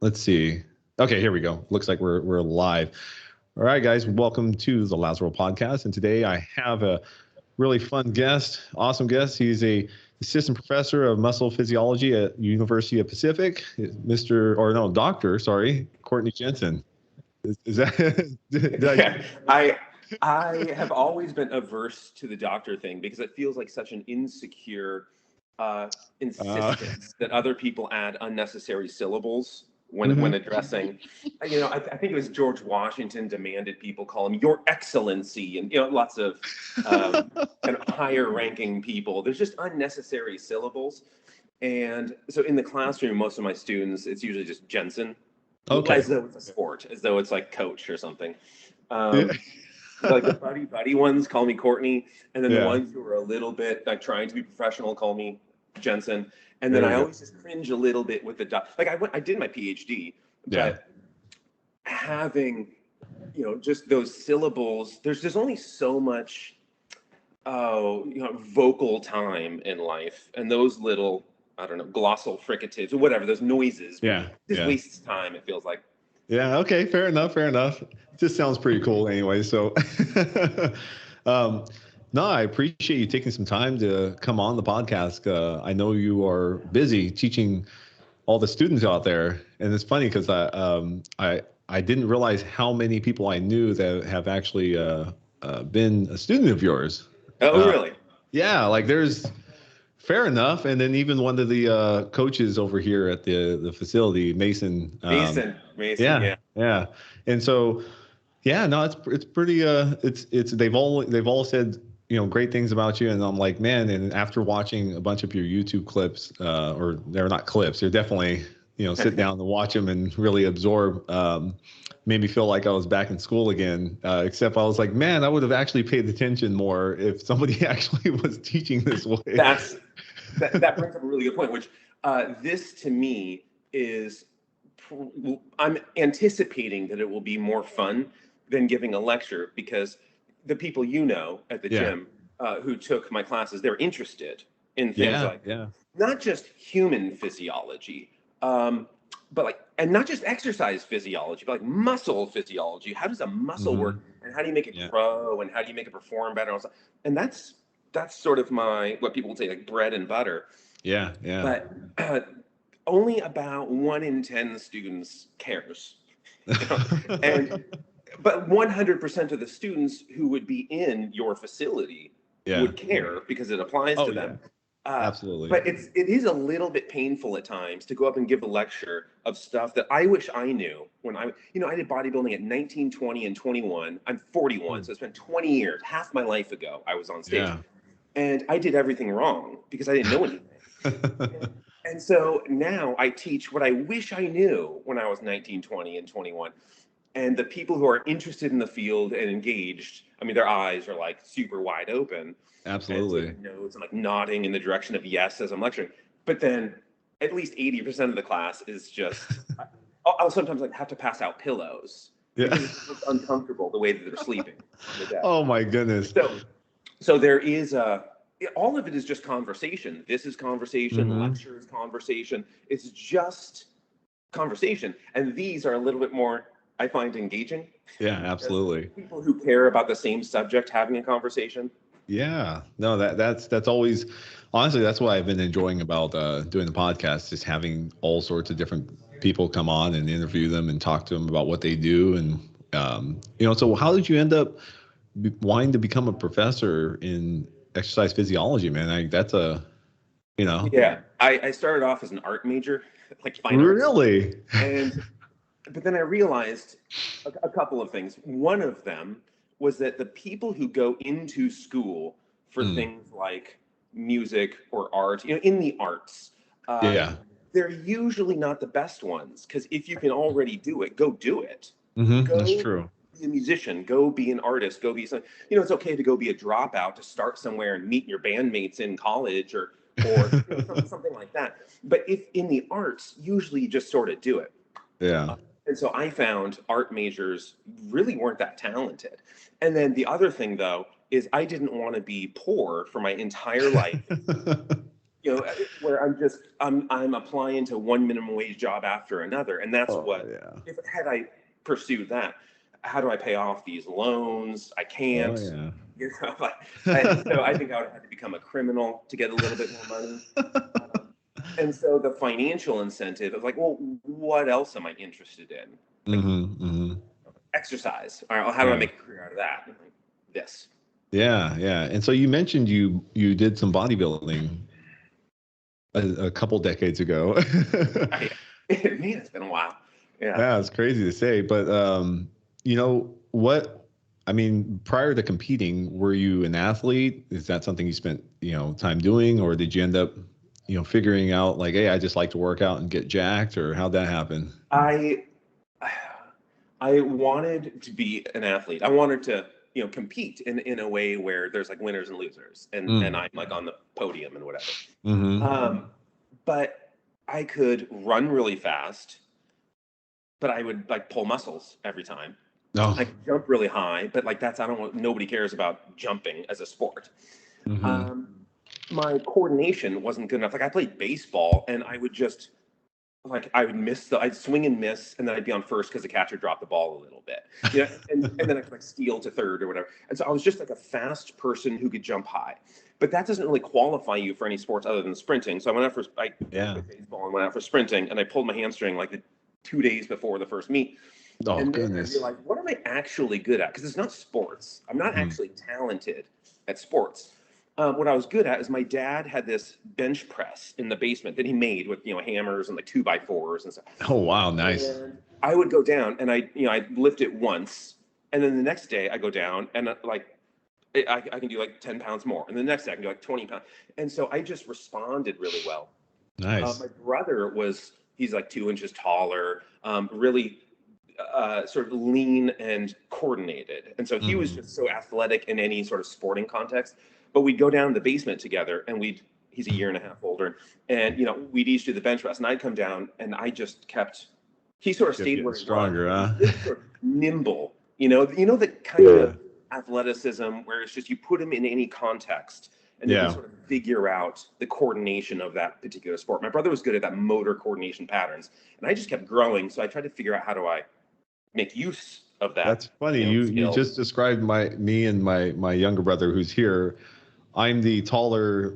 Let's see. Okay, here we go. Looks like we're live. All right, guys, welcome to the Lazaro podcast. And today I have a really fun guest, awesome guest. He's a assistant professor of muscle physiology at University of Pacific, Doctor, sorry, Courtney Jensen. Is that did I Yeah, I have always been averse to the doctor thing because it feels like such an insecure uh, insistence that other people add unnecessary syllables when mhm. addressing. I think it was George Washington demanded people call him Your Excellency, and lots of kind of higher ranking people. There's just unnecessary syllables, and so in the classroom, most of my students, it's usually just Jensen, Okay. as though it's a sport, as though it's like coach or something. Yeah. Um, like the buddy ones call me Courtney, and then the Yeah. ones who are a little bit like trying to be professional call me Jensen. And then There I you go. always just cringe a little bit with the like I did my PhD, Yeah. but having just those syllables, there's only so much vocal time in life, and those little, I don't know, glossal fricatives or whatever, those noises Yeah. just Yeah. wastes time, it feels like. Yeah. Okay. Fair enough. Fair enough. Just sounds pretty cool anyway. So, um, no, I appreciate you taking some time to come on the podcast. I know you are busy teaching all the students out there, and it's funny because I didn't realize how many people I knew that have actually been a student of yours. Oh, Uh, really? yeah, like there's fair enough, and then even one of the coaches over here at the facility, Mason. Mason, Yeah, yeah. yeah, and so yeah, no, it's pretty it's they've all said great things about you, and I'm like, man, and after watching a bunch of your YouTube clips, or they're not clips, they're definitely sit down and watch them and really absorb. Made me feel like I was back in school again. Except I was like, man, I would have actually paid attention more if somebody actually was teaching this way. That's that brings up a really good point, which this to me is, I'm anticipating that it will be more fun than giving a lecture because the people at the Yeah, gym who took my classes, they're interested in things yeah, like yeah. not just human physiology, but like, and not just exercise physiology, but like muscle physiology. How does a muscle Hmm. work, and how do you make it Yeah, grow, and how do you make it perform better? And that's sort of my, what people would say, like bread and butter. yeah, yeah. But only about 1 in 10 students cares, you know? And but 100% of the students who would be in your facility Yeah. would care because it applies Oh to yeah, them. Uh, absolutely. but it is a little bit painful at times to go up and give a lecture of stuff that I wish I knew when I did bodybuilding at 19, 20, and 21. I'm 41, Mm. so it's been 20 years, half my life ago. I was on stage, Yeah. and I did everything wrong because I didn't know anything. And so now I teach what I wish I knew when I was 19, 20, and 21. And the people who are interested in the field and engaged, I mean, their eyes are like super wide open and Absolutely. taking notes and like nodding in the direction of yes as I'm lecturing. But then at least 80% of the class is just, I'll sometimes like have to pass out pillows Yeah. because it's just uncomfortable the way that they're sleeping on the desk. Oh my goodness. So there is all of it is just conversation. This is conversation, Hmm. lecture is conversation. It's just conversation. And these are a little bit more, I find, engaging Yeah, because absolutely. people who care about the same subject having a conversation. Yeah. No, that's always honestly that's what I've been enjoying about doing the podcast, is having all sorts of different people come on and interview them and talk to them about what they do. And so how did you end up wanting to become a professor in exercise physiology, man? That's a you know Yeah, I started off as an art major, like fine arts, really. and but then I realized a couple of things. One of them was that the people who go into school for Mm, things like music or art, in the arts, uh, yeah. they're usually not the best ones. Because if you can already do it, go do it. That's Go true. be a musician. Go be an artist. Go be some. It's okay to go be a dropout to start somewhere and meet your bandmates in college or something like that. But if in the arts, usually you just sort of do it. Yeah. And so I found art majors really weren't that talented. And then the other thing, though, is I didn't want to be poor for my entire life. where I'm applying to one minimum wage job after another, and that's Oh what. yeah. If had I pursued that, how do I pay off these loans? I Oh can't. yeah. So I think I would have had to become a criminal to get a little bit more money. And so the financial incentive of like, well, what else am I interested in? Like exercise. All right, well, how do I Yeah. make a career out of that? Like, this. Yeah, yeah. And so you mentioned you did some bodybuilding a couple decades ago. Man, it's been a while. Yeah. Yeah, it's crazy to say, but what? I mean, prior to competing, were you an athlete? Is that something you spent time doing, or did you end up figuring out like, hey, I just like to work out and get jacked, or how'd that happen? I wanted to be an athlete. I wanted to compete in a way where there's like winners and losers, and I'm like on the podium and whatever. But I could run really fast, but I would like pull muscles every time. No. I could jump really high, but like I don't want, nobody cares about jumping as a sport. My coordination wasn't good enough. Like I played baseball and I would just I'd swing and miss, and then I'd be on first because the catcher dropped the ball a little bit. And then I could like steal to third or whatever. And so I was just like a fast person who could jump high. But that doesn't really qualify you for any sports other than sprinting. So I went out for played baseball and went out for sprinting, and I pulled my hamstring like the 2 days before the first meet. Oh, And then I goodness. realized, what am I actually good at? Because it's not sports. I'm not actually talented at sports. What I was good at is my dad had this bench press in the basement that he made with hammers and like 2x4s and stuff. Oh wow, nice. And I would go down and I'd lift it once, and then the next day I go down and I can do like 10 pounds more, and the next day I can do like 20 pounds. And so I just responded really well. Nice. My brother he's like 2 inches taller, really sort of lean and coordinated. And so he was just so athletic in any sort of sporting context. But we'd go down in the basement together, and he's a year and a half older, and we'd each do the bench press, and I'd come down and I just he sort of stayed where he stronger, was. huh? He was sort of nimble, the kind of athleticism where it's just you put him in any context and you can sort of figure out the coordination of that particular sport. My brother was good at that motor coordination patterns, and I just kept growing. So I tried to figure out how do I make use of that. That's funny. You just described me and my younger brother who's here. I'm the taller,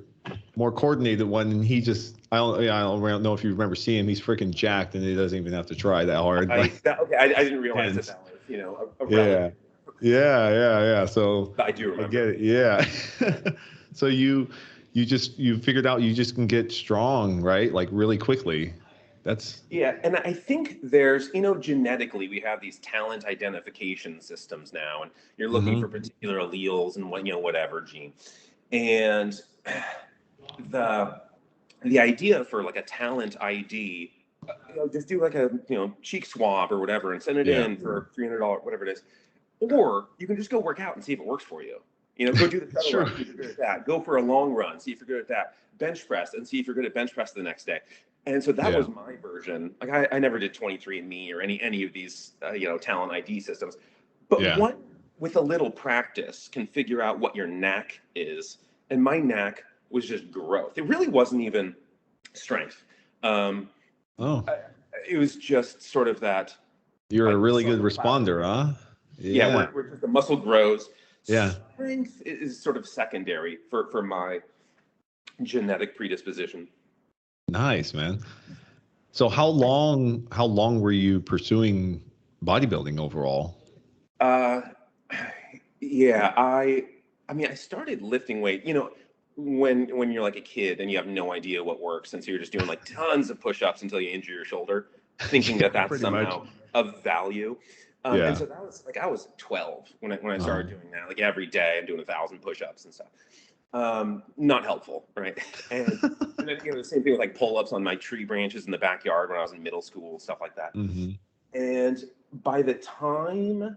more coordinated one, and he just I don't know if you remember seeing him. He's freaking jacked, and he doesn't even have to try that hard. I didn't realize that was a yeah. So I do remember. I get it. Yeah. So you figured out you just can get strong, right? Like really quickly. And I think there's genetically we have these talent identification systems now, and you're looking for particular alleles and whatever gene, and the idea for like a talent ID, just do like a cheek swab or whatever and send it in for $300, whatever it is, or you can just go work out and see if it works for you. Go do the shuttle run, see if you're good at that. Go for a long run, see if you're good at that. Bench press and see if you're good at bench press the next day. And so that was my version. Like I never did 23andMe or any of these talent ID systems, but what with a little practice can figure out what your knack is. And my knack was just growth. It really wasn't even strength. It was just sort of that. You're a really good responder, huh? Yeah, where just the muscle grows. Yeah. Strength is sort of secondary for my genetic predisposition. Nice, man. So how long were you pursuing bodybuilding overall? I started lifting weight, when you're like a kid and you have no idea what works, and so you're just doing like tons of push-ups until you injure your shoulder, thinking that's somehow of value. And so that was like I was 12 when I started doing that. Like every day I'm doing 1,000 push-ups and stuff. Not helpful, right? And then the same thing with like pull-ups on my tree branches in the backyard when I was in middle school, stuff like that. And by the time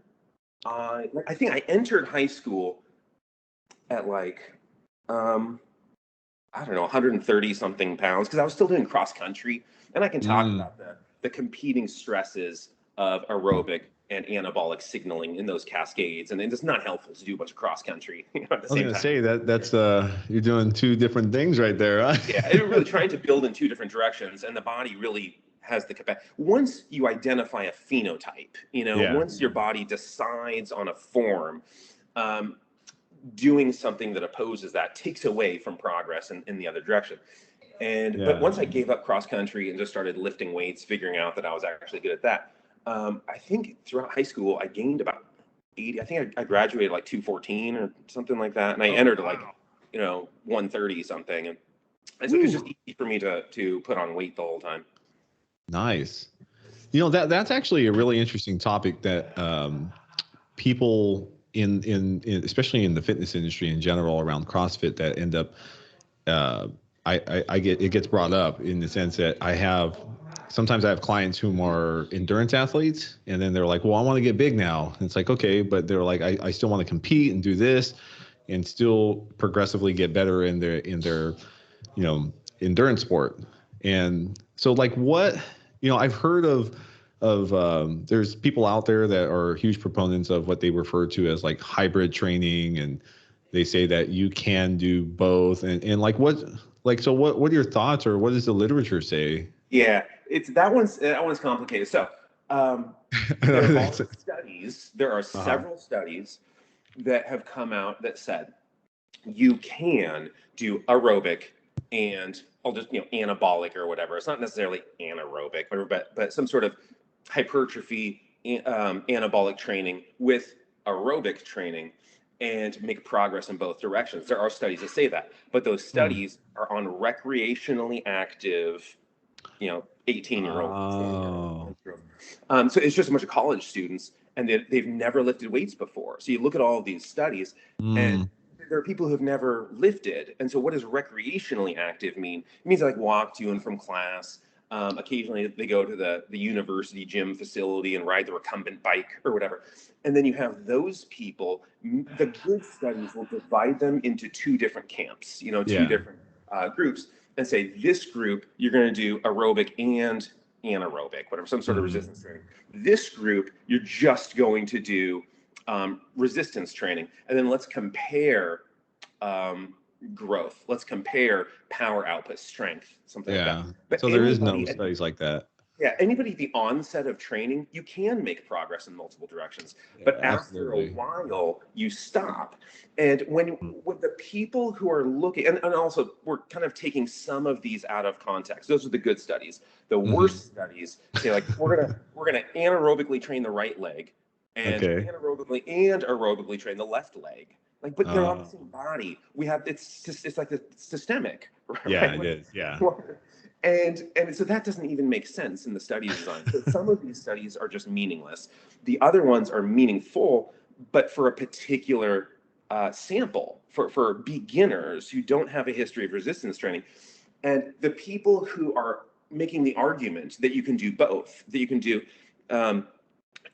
I think I entered high school at like I don't know, 130 something pounds, because I was still doing cross country, and I can talk about the competing stresses of aerobic and anabolic signaling in those cascades, and it's not helpful to do a bunch of cross country at the I was same gonna time. say that's you're doing two different things right there, huh? Yeah, and really trying to build in two different directions, and the body really has the capacity. Once you identify a phenotype, Yeah. once your body decides on a form, um, doing something that opposes that takes away from progress in the other direction. But once I gave up cross country and just started lifting weights, figuring out that I was actually good at that, I think throughout high school I gained about 80. I think I graduated like 214 or something like that, and I entered like 130 something, and so it was just easy for me to put on weight the whole time. Nice. That's actually a really interesting topic that people in especially in the fitness industry in general around CrossFit that end up I get it gets brought up in the sense that sometimes I have clients who are endurance athletes, and then they're like, well, I want to get big now. And it's like, okay, but they're like, I still want to compete and do this and still progressively get better in their endurance sport. And so like what, I've heard of there's people out there that are huge proponents of what they refer to as like hybrid training, and they say that you can do both. And like so what are your thoughts, or what does the literature say? Yeah, that one's complicated. So there are several studies that have come out that said you can do aerobic and I'll just anabolic or whatever. It's not necessarily anaerobic, but some sort of hypertrophy anabolic training with aerobic training and make progress in both directions. There are studies that say that, but those studies are on recreationally active 18-year-olds. So it's just a bunch of college students, and they've never lifted weights before. So you look at all of these studies, and there are people who have never lifted. And so what does recreationally active mean? It means they like walk to and from class. Occasionally they go to the university gym facility and ride the recumbent bike or whatever. And then you have those people. The good studies will divide them into two different camps, two different groups, and say, this group, you're going to do aerobic and anaerobic, whatever, some sort of resistance training. This group, you're just going to do resistance training. And then let's compare growth. Let's compare power output, strength, something like that. But so there is no studies like that. Yeah, anybody at the onset of training, you can make progress in multiple directions. But after a while, you stop. And when the people who are looking, and also we're kind of taking some of these out of context. Those are the good studies. The worst studies say like we're gonna anaerobically train the right leg, and anaerobically and aerobically train the left leg. Like, but they're on the same body. It's like it's systemic. Right? Yeah, it is. Yeah. And so that doesn't even make sense in the study design. So some of these studies are just meaningless. The other ones are meaningful, but for a particular sample, for beginners who don't have a history of resistance training. And the people who are making the argument that you can do both, that you can do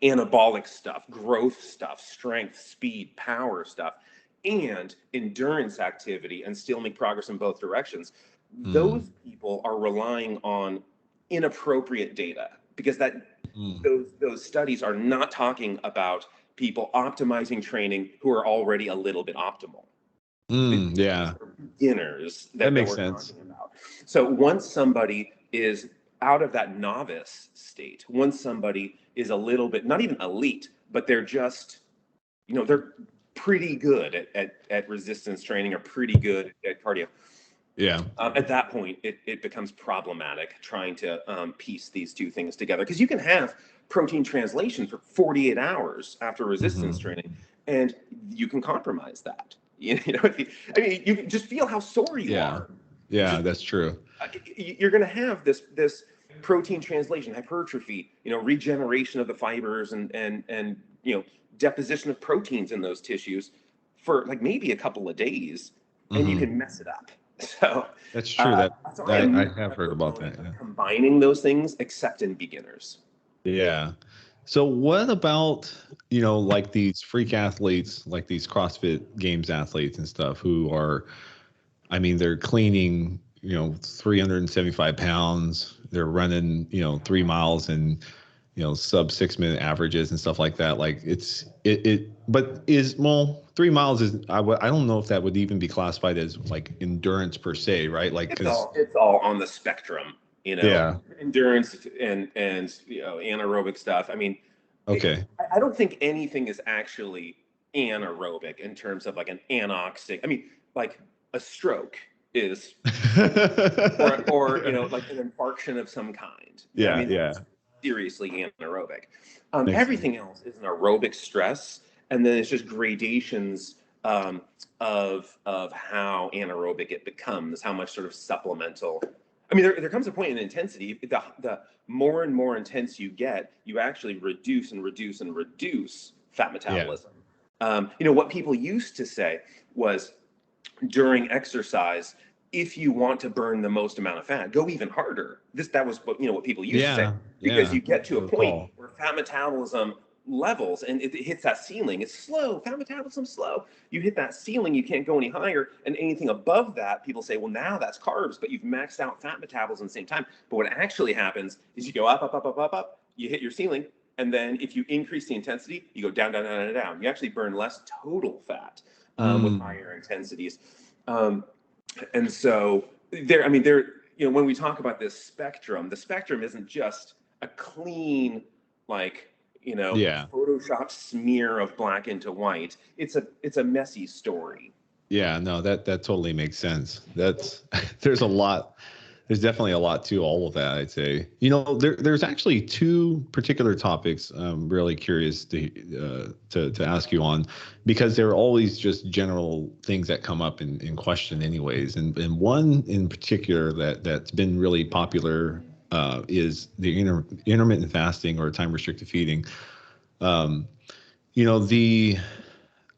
anabolic stuff, growth stuff, strength, speed, power stuff, and endurance activity and still make progress in both directions, those people are relying on inappropriate data, because those studies are not talking about people optimizing training who are already a little bit optimal. Beginners that makes sense. About. So once somebody is out of that novice state, once somebody is a little bit, not even elite, but they're just, they're pretty good at resistance training or pretty good at cardio. Yeah. At that point, it becomes problematic trying to piece these two things together, because you can have protein translation for 48 hours after resistance training, and you can compromise that. You can just feel how sore you are. Yeah, that's true. You're going to have this protein translation, hypertrophy, regeneration of the fibers and deposition of proteins in those tissues for like maybe a couple of days, and you can mess it up. So that's true. I have heard about that. Yeah. Combining those things, except in beginners. Yeah. So what about, like these freak athletes, like these CrossFit Games athletes and stuff who are, they're cleaning, 375 pounds. They're running, 3 miles in, sub 6 minute averages and stuff like that. Like but 3 miles is, I don't know if that would even be classified as like endurance per se, right? Like, it's all on the spectrum, yeah. endurance and anaerobic stuff. I mean, Okay. I don't think anything is actually anaerobic in terms of like an anoxic. I mean, like a stroke is, or like an infarction of some kind. I Yeah. mean, Yeah. that's seriously anaerobic. Makes sense. Everything else is an aerobic stress, and then it's just gradations of how anaerobic it becomes, how much sort of supplemental. I mean, there comes a point in intensity. The more and more intense you get, you actually reduce and reduce and reduce fat metabolism. What people used to say was during exercise, if you want to burn the most amount of fat, go even harder. That was what people used to say, because you get to a point where fat metabolism levels and it hits that ceiling. It's slow. Fat metabolism slow. You hit that ceiling, you can't go any higher, and anything above that, people say, well, now that's carbs, but you've maxed out fat metabolism at the same time. But what actually happens is you go up, up, up, up, up, up. You hit your ceiling, and then if you increase the intensity, you go down, down, down, down, down. You actually burn less total fat with higher intensities. And so when we talk about this spectrum, the spectrum isn't just a clean, Photoshop smear of black into white. It's a messy story. Yeah, no, that totally makes sense. There's definitely a lot to all of that, I'd say. There's actually two particular topics I'm really curious to ask you on, because they're always just general things that come up in question anyways. And one in particular that's been really popular is the intermittent fasting or time restricted feeding. Um, you know,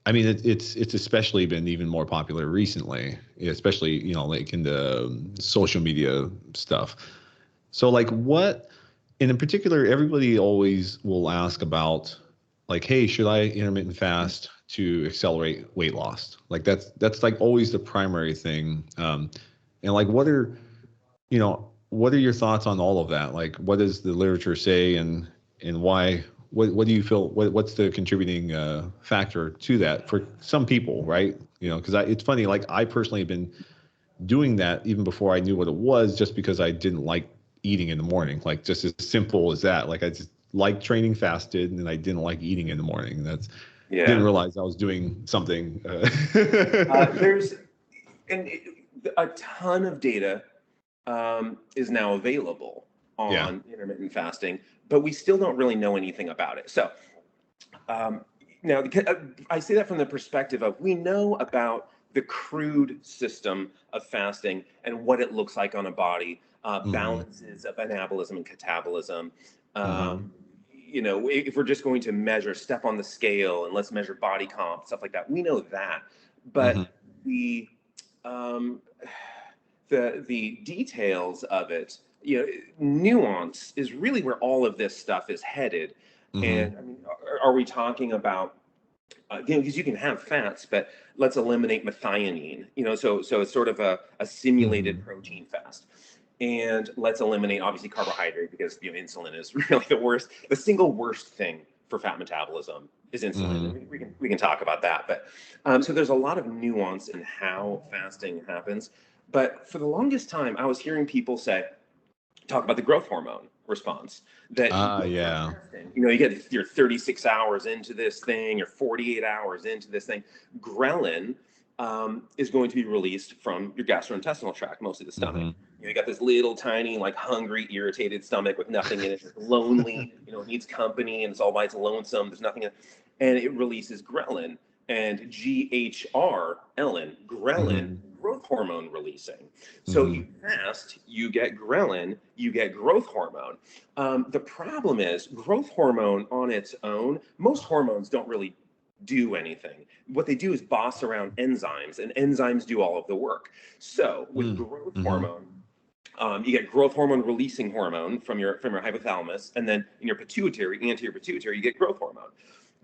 I mean, it's especially been even more popular recently, especially, like in the social media stuff. So like and in particular, everybody always will ask about like, hey, should I intermittent fast to accelerate weight loss? Like that's like always the primary thing. And like, what are your thoughts on all of that? Like, what does the literature say, and why? What do you feel? What's the contributing factor to that for some people, right? Because it's funny. Like, I personally have been doing that even before I knew what it was, just because I didn't like eating in the morning. Like, just as simple as that. Like, I just like training fasted, and I didn't like eating in the morning. Didn't realize I was doing something. There's a ton of data is now available on intermittent fasting, but we still don't really know anything about it. So now I say that from the perspective of, we know about the crude system of fasting and what it looks like on a body, balances of anabolism and catabolism. If we're just going to measure, step on the scale, and let's measure body comp, stuff like that, we know that. But the details of it, nuance is really where all of this stuff is headed. And I mean, are we talking about, because you can have fats, but let's eliminate methionine, so it's sort of a simulated protein fast. And let's eliminate, obviously, carbohydrate, because insulin is really the single worst thing for fat metabolism is insulin. We can talk about that. But so there's a lot of nuance in how fasting happens. But for the longest time, I was hearing people talk about the growth hormone response. That you get your 36 hours into this thing, or 48 hours into this thing, ghrelin is going to be released from your gastrointestinal tract, mostly the stomach. You got this little tiny, like, hungry, irritated stomach with nothing in it. It's lonely, it needs company, and it's all by its lonesome. There's nothing in it. And it releases ghrelin and GHR, ghrelin, growth hormone releasing. So you fast, you get ghrelin, you get growth hormone. The problem is, growth hormone on its own, most hormones don't really do anything. What they do is boss around enzymes, and enzymes do all of the work. So with growth hormone, you get growth hormone releasing hormone from your hypothalamus, and then in your pituitary, anterior pituitary, you get growth hormone.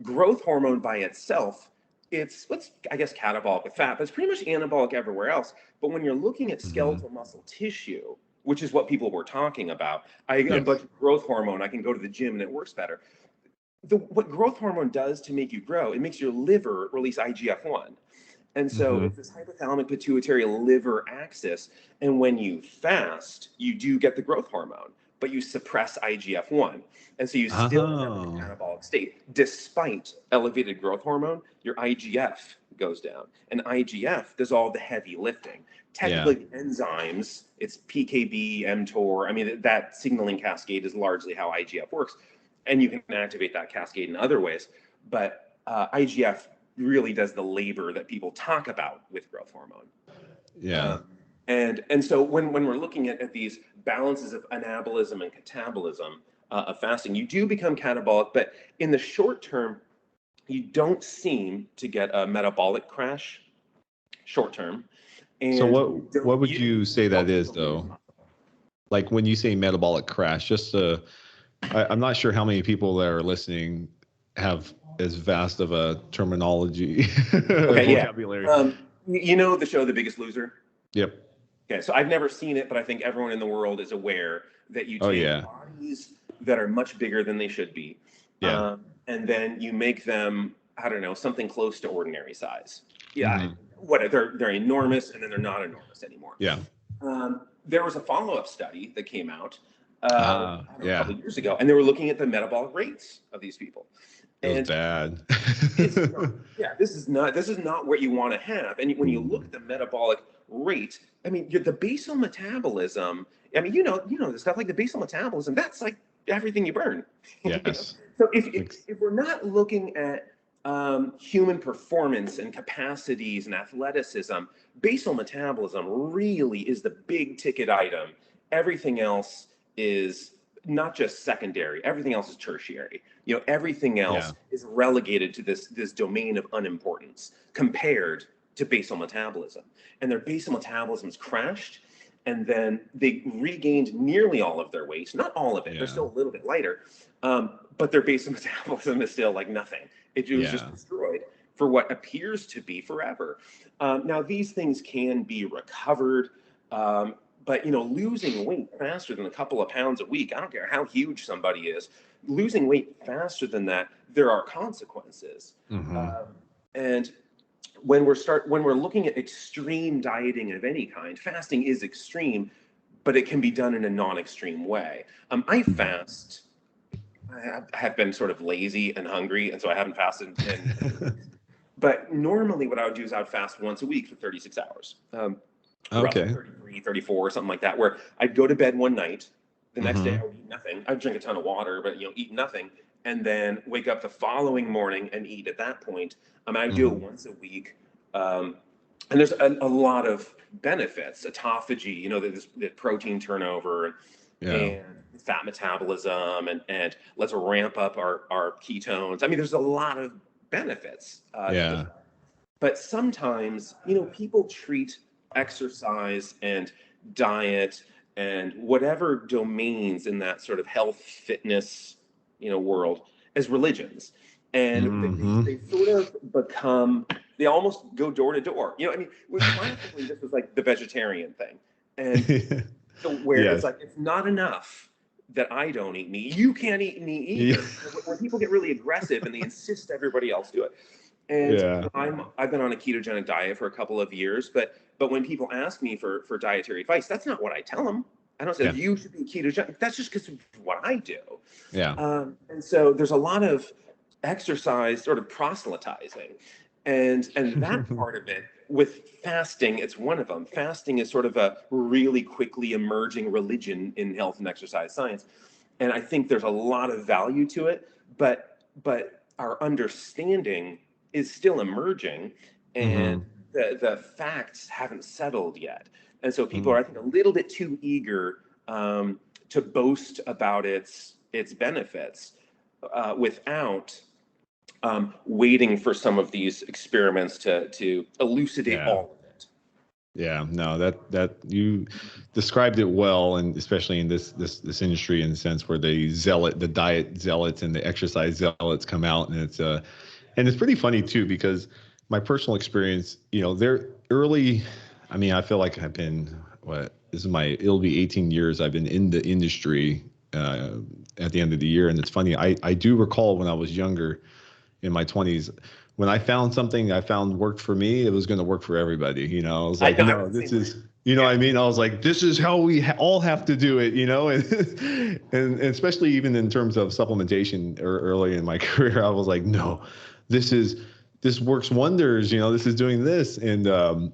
Growth hormone by itself, it's catabolic with fat, but it's pretty much anabolic everywhere else. But when you're looking at skeletal muscle tissue, which is what people were talking about. I get a bunch of growth hormone. I can go to the gym and it works better. What growth hormone does to make you grow, it makes your liver release IGF-1. And so it's this hypothalamic pituitary liver axis. And when you fast, you do get the growth hormone, but you suppress IGF-1. And so you still end up in a catabolic state. Despite elevated growth hormone, your IGF goes down. And IGF does all the heavy lifting. Technically, the enzymes, it's PKB, mTOR. I mean, that signaling cascade is largely how IGF works. And you can activate that cascade in other ways. But IGF really does the labor that people talk about with growth hormone. And so when we're looking at these balances of anabolism and catabolism of fasting, you do become catabolic, but in the short term, you don't seem to get a metabolic crash short term. And so what would you say that is, though? Like when you say metabolic crash, just I'm not sure how many people that are listening have as vast of a terminology vocabulary. You know the show The Biggest Loser? Yep. Okay, so I've never seen it, but I think everyone in the world is aware that you take bodies that are much bigger than they should be, and then you make them, I don't know, something close to ordinary size. They're enormous, and then they're not enormous anymore. There was a follow-up study that came out a couple of years ago, and they were looking at the metabolic rates of these people. It was bad. This is not what you want to have. And when you look at the metabolic rate, I mean, the basal metabolism. I mean, you know the stuff like the basal metabolism. That's like everything you burn. Yes. So if we're not looking at human performance and capacities and athleticism, basal metabolism really is the big ticket item. Everything else is not just secondary, everything else is tertiary. Everything else is relegated to this domain of unimportance compared to basal metabolism. And their basal metabolism's crashed, and then they regained nearly all of their weight. Not all of it, they're still a little bit lighter, but their basal metabolism is still like nothing. It was just destroyed for what appears to be forever. Now, these things can be recovered, but losing weight faster than a couple of pounds a week, I don't care how huge somebody is, losing weight faster than that, there are consequences. And when we're looking at extreme dieting of any kind, fasting is extreme, but it can be done in a non-extreme way. I fast. I have been sort of lazy and hungry, and so I haven't fasted. But normally what I would do is I would fast once a week for 36 hours. Okay. 33, 34, something like that, where I'd go to bed one night, the next day I would eat nothing. I'd drink a ton of water, but eat nothing, and then wake up the following morning and eat at that point. I do it once a week. And there's a lot of benefits, autophagy, the protein turnover and fat metabolism, and let's ramp up our ketones. I mean, there's a lot of benefits. But sometimes, people treat exercise and diet and whatever domains in that sort of health, fitness, world as religions. And they sort of become, they almost go door to door. Classically, this was like the vegetarian thing. And where it's like, it's not enough that I don't eat meat. You can't eat meat either. When people get really aggressive and they insist everybody else do it. And I've been on a ketogenic diet for a couple of years, but when people ask me for dietary advice, that's not what I tell them. I don't say you should be ketogenic. That's just because of what I do. And so there's a lot of exercise sort of proselytizing, and that part of it with fasting, it's one of them. Fasting is sort of a really quickly emerging religion in health and exercise science, and I think there's a lot of value to it, but our understanding is still emerging, and the facts haven't settled yet. And so people are, I think, a little bit too eager to boast about its benefits without waiting for some of these experiments to elucidate all of it. Yeah, no, that you described it well, and especially in this industry, in the sense where the diet zealots and the exercise zealots come out, and it's pretty funny too, because my personal experience, they're early. I mean, I feel like I've been, this it'll be 18 years I've been in the industry at the end of the year. And it's funny, I do recall when I was younger in my 20s, when I found something I found worked for me, it was going to work for everybody. I was like, no, this is, what I mean? I was like, this is how we all have to do it, and especially even in terms of supplementation early in my career, I was like, no, this works wonders. This is doing this. And,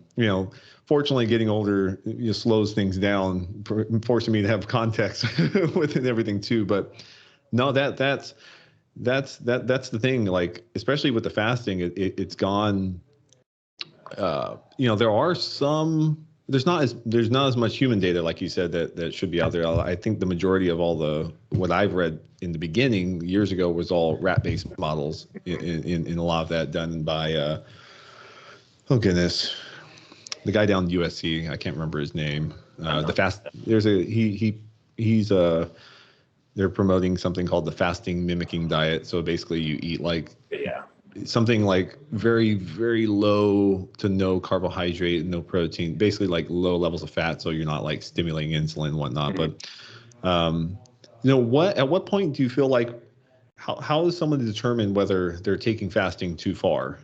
fortunately getting older, slows things down, forcing me to have context within everything too. But no, that's the thing. Like, especially with the fasting, it's gone. There's not as much human data, like you said, that should be out there. I think the majority of what I've read in the beginning years ago was all rat-based models in a lot of that done by oh goodness, the guy down at USC. I can't remember his name. He's they're promoting something called the fasting mimicking diet. So basically you eat something like very, very low to no carbohydrate, no protein, basically like low levels of fat. So you're not like stimulating insulin and whatnot. Mm-hmm. But, at what point do you feel like, how is someone to determine whether they're taking fasting too far?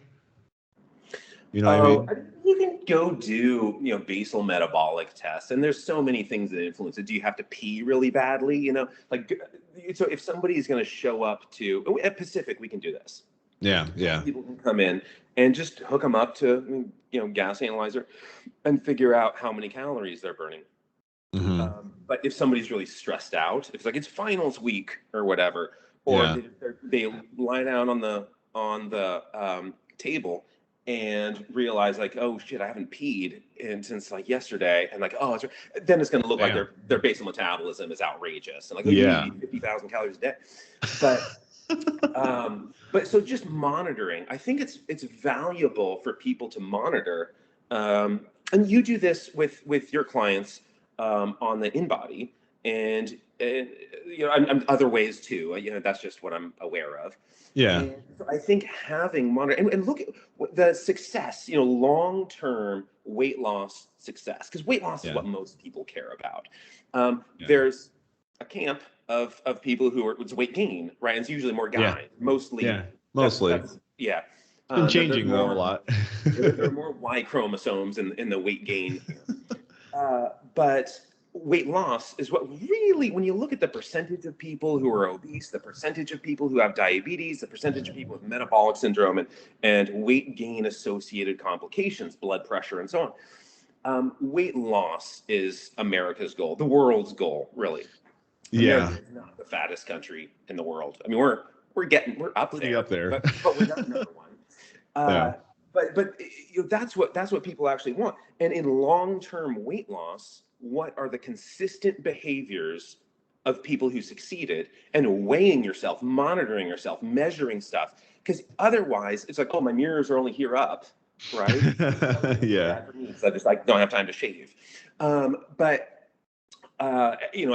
You know what I mean? You can go do, basal metabolic tests, and there's so many things that influence it. Do you have to pee really badly? So if somebody is going to show up at Pacific, we can do this. Yeah. People can come in and just hook them up to, gas analyzer and figure out how many calories they're burning. Mm-hmm. But if somebody's really stressed out, if it's like it's finals week or whatever, or they lie down on the table and realize like, oh shit, I haven't peed since like yesterday, and like, oh, then it's going to look like their basal metabolism is outrageous, and like, you need 50,000 calories a day. But so just monitoring, I think it's valuable for people to monitor, and you do this with your clients on the InBody, and I'm other ways too. That's just what I'm aware of. Yeah. And so I think having monitor and look at the success, long-term weight loss success, because weight loss is what most people care about. There's a camp of people who it's weight gain, right? And it's usually more guys, mostly. Yeah, mostly. It's been changing though a lot. There are more Y chromosomes in the weight gain. But weight loss is what really, when you look at the percentage of people who are obese, the percentage of people who have diabetes, the percentage of people with metabolic syndrome and weight gain associated complications, blood pressure, and so on. Weight loss is America's goal, the world's goal, really. America is not the fattest country in the world. I mean, we're up pretty there, up there, but we're not number one. But that's what people actually want. And in long-term weight loss, what are the consistent behaviors of people who succeeded? And weighing yourself, monitoring yourself, measuring stuff. Because otherwise, it's like, oh, my mirrors are only here up, right? Yeah. So I just don't have time to shave. And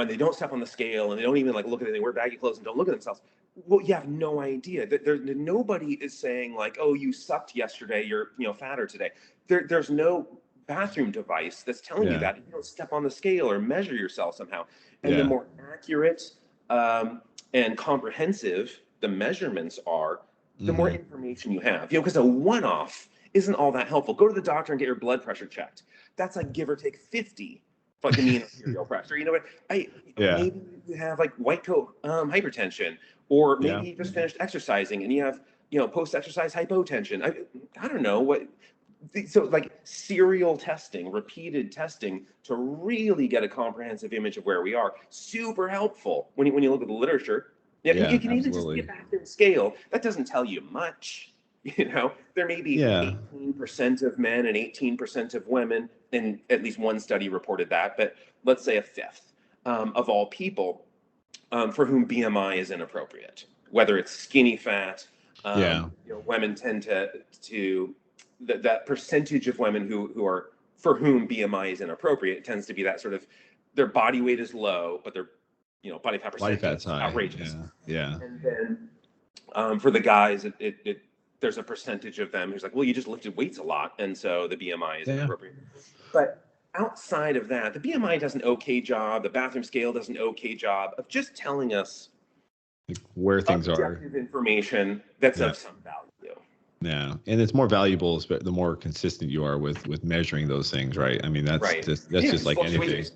they don't step on the scale, and they don't even look at it. They wear baggy clothes and don't look at themselves. Well, you have no idea. Nobody is saying like, oh, you sucked yesterday, you're fatter today. There's no bathroom device that's telling you that. You don't step on the scale or measure yourself somehow. And the more accurate and comprehensive the measurements are, the more information you have. Because a one-off isn't all that helpful. Go to the doctor and get your blood pressure checked. That's like give or take 50. Like the mean arterial pressure. Maybe you have like white coat hypertension, or maybe you just finished exercising and you have post-exercise hypotension. I don't know what. So like serial testing, repeated testing to really get a comprehensive image of where we are. Super helpful when you look at the literature. You can even just get back to the scale. That doesn't tell you much. There may be 18% of men and 18% of women, and at least one study reported that, but let's say a fifth of all people for whom BMI is inappropriate, whether it's skinny fat. Women tend to that percentage of women who are, for whom BMI is inappropriate, tends to be that sort of, their body weight is low, but their body fat percentage is outrageous. And then for the guys, there's a percentage of them who's like, well, you just lifted weights a lot, and so the BMI is inappropriate. But outside of that, the BMI does an okay job. The bathroom scale does an okay job of just telling us like where things are. objective information that's Yeah. of some value. Yeah, and it's more valuable the more consistent you are with measuring those things, right? I mean, Right. that's Yeah, just because like anything. fluctuations.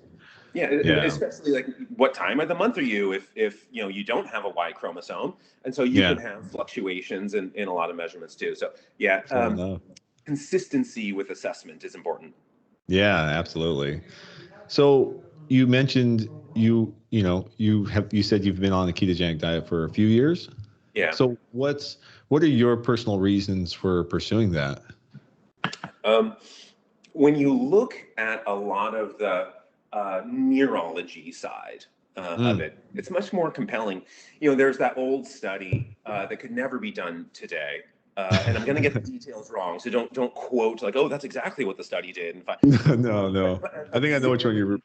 Yeah, Yeah, especially like what time of the month are you if you know you don't have a Y chromosome, and so you can yeah, have fluctuations in a lot of measurements too. So yeah, fair enough. consistency with assessment is important. Yeah, absolutely. So you mentioned you said you've been on a ketogenic diet for a few years. Yeah. So what are your personal reasons for pursuing that? Um, when you look at a lot of the neurology side of Mm. it, it's much more compelling. You know, there's that old study that could never be done today. And I'm going to get the details wrong, so don't quote like, "Oh, that's exactly what the study did." In fact, No, no. I a think I know which one you're. very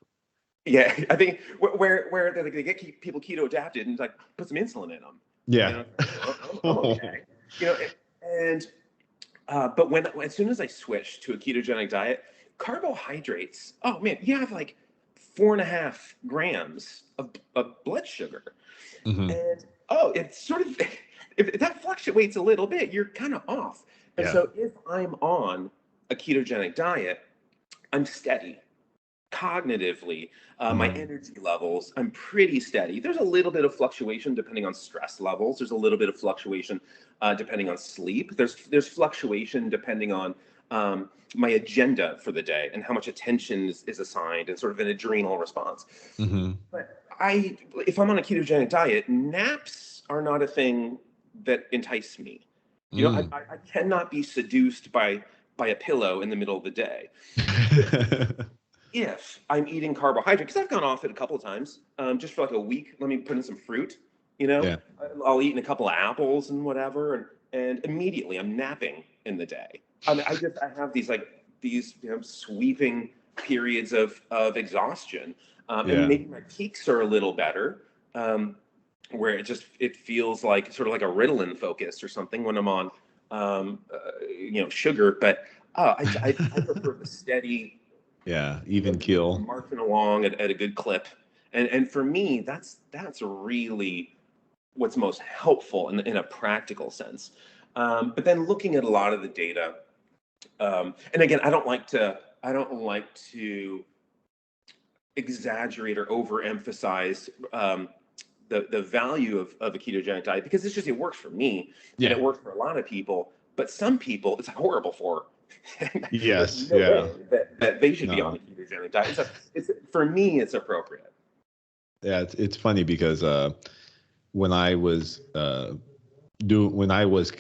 yeah, I think where they get people keto adapted and like put some insulin in them. You Yeah. know, I'm okay. You know, and but as soon as I switched to a ketogenic diet, carbohydrates. Oh man, you have like 4.5 grams of blood sugar, Hmm. and oh, it's sort of if that fluctuates a little bit, you're kind of off. And Yeah. so if I'm on a ketogenic diet, I'm steady cognitively, my Hmm. energy levels, I'm pretty steady. There's a little bit of fluctuation depending on stress levels. There's a little bit of fluctuation depending on sleep. There's fluctuation depending on my agenda for the day and how much attention is assigned and sort of an adrenal response. Hmm. But if I'm on a ketogenic diet, naps are not a thing that entice me. You know, Mm. I cannot be seduced by a pillow in the middle of the day if I'm eating carbohydrate, because I've gone off it a couple of times, just for like a week. Let me put in some fruit. You know, Yeah. I'll eat in a couple of apples and whatever, and immediately I'm napping in the day. I mean, I have these sweeping periods of exhaustion, and Yeah. maybe my peaks are a little better, where it feels like sort of like a Ritalin focus or something when I'm on sugar, but I prefer the steady Yeah. Even keel. marching along at a good clip. And for me, that's really what's most helpful in a practical sense. But then looking at a lot of the data, and again, I don't like to exaggerate or overemphasize the value of a ketogenic diet because it works for me and Yeah. it works for a lot of people. But some people, it's horrible for. There's Yes. no Yeah. way that they should be on No. a ketogenic diet. So it's for me, it's appropriate. Yeah. It's funny because when I was when I was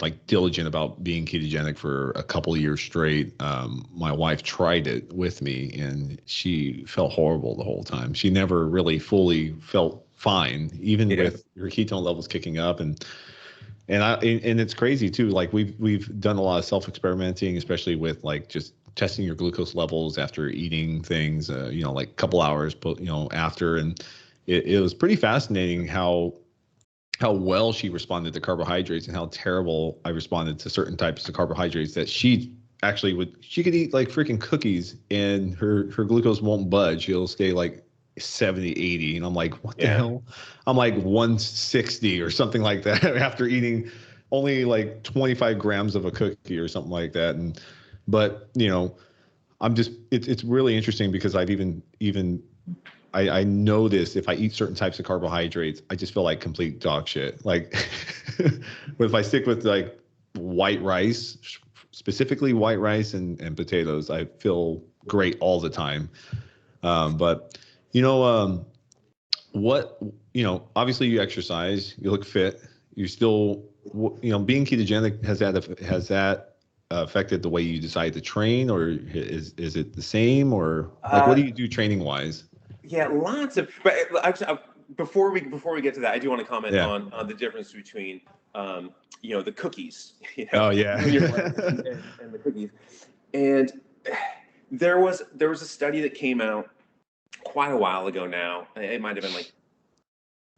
like diligent about being ketogenic for a couple of years straight, my wife tried it with me and she felt horrible the whole time. She never really fully felt fine, even Yeah. with her ketone levels kicking up. And it's crazy too. Like we've done a lot of self experimenting, especially with like just testing your glucose levels after eating things, like a couple hours, but after, and it was pretty fascinating how well she responded to carbohydrates and how terrible I responded to certain types of carbohydrates that she could eat like freaking cookies and her glucose won't budge. It'll stay like 70, 80. And I'm like, what the Yeah. hell? I'm like 160 or something like that after eating only like 25 grams of a cookie or something like that. But it's really interesting because I've even I notice if I eat certain types of carbohydrates, I just feel like complete dog shit. Like, but if I stick with like white rice, specifically white rice and potatoes, I feel great all the time. But you know, what obviously you exercise, you look fit, you still, being ketogenic has that affected the way you decide to train, or is it the same, or like what Uh, do you do training wise? yeah, lots of. But actually, before we get to that, I do want to comment Yeah. on the difference between the cookies, Oh yeah. doing your rice and the cookies. And there was a study that came out quite a while ago now. It might have been like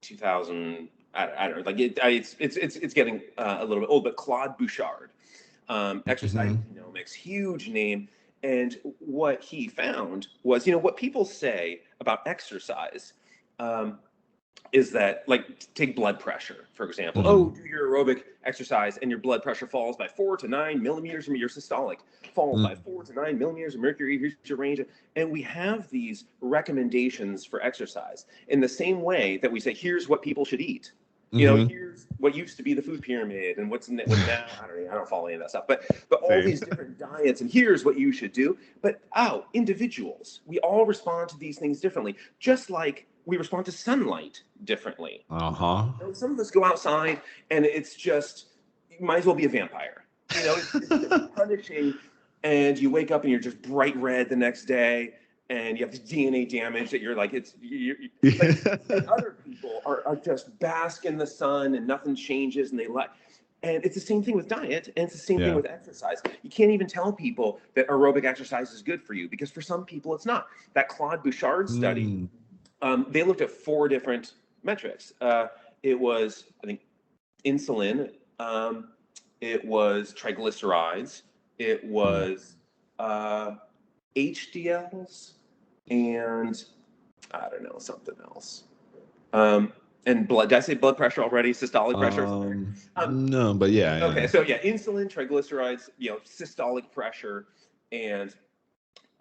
2000. I don't know. Like it's getting a little bit old, but Claude Bouchard, exercise Hmm. genomics, huge name, And what he found was, what people say about exercise, is that, like, take blood pressure, for example. Oh, do your aerobic exercise and your blood pressure falls by 4 to 9 millimeters, your systolic falls by 4 to 9 millimeters of mercury, here's your range. And we have these recommendations for exercise in the same way that we say, here's what people should eat. Here's what used to be the food pyramid and what's now, I don't follow any of that stuff, but all these different diets, and here's what you should do. But individuals, we all respond to these things differently, just like we respond to sunlight differently. Some of us go outside and it's just, you might as well be a vampire. It's punishing, and you wake up and you're just bright red the next day, and you have this DNA damage that you're like, and other people are just bask in the sun and nothing changes, and and it's the same thing with diet, and it's the same thing with exercise. You can't even tell people that aerobic exercise is good for you, because for some people it's not. That Claude Bouchard study, they looked at 4 different metrics. It was, I think, insulin, it was triglycerides, it was HDLs, and I don't know, something else. And blood, did I say blood pressure already? Systolic pressure? No, but yeah. Okay, so insulin, triglycerides, systolic pressure, and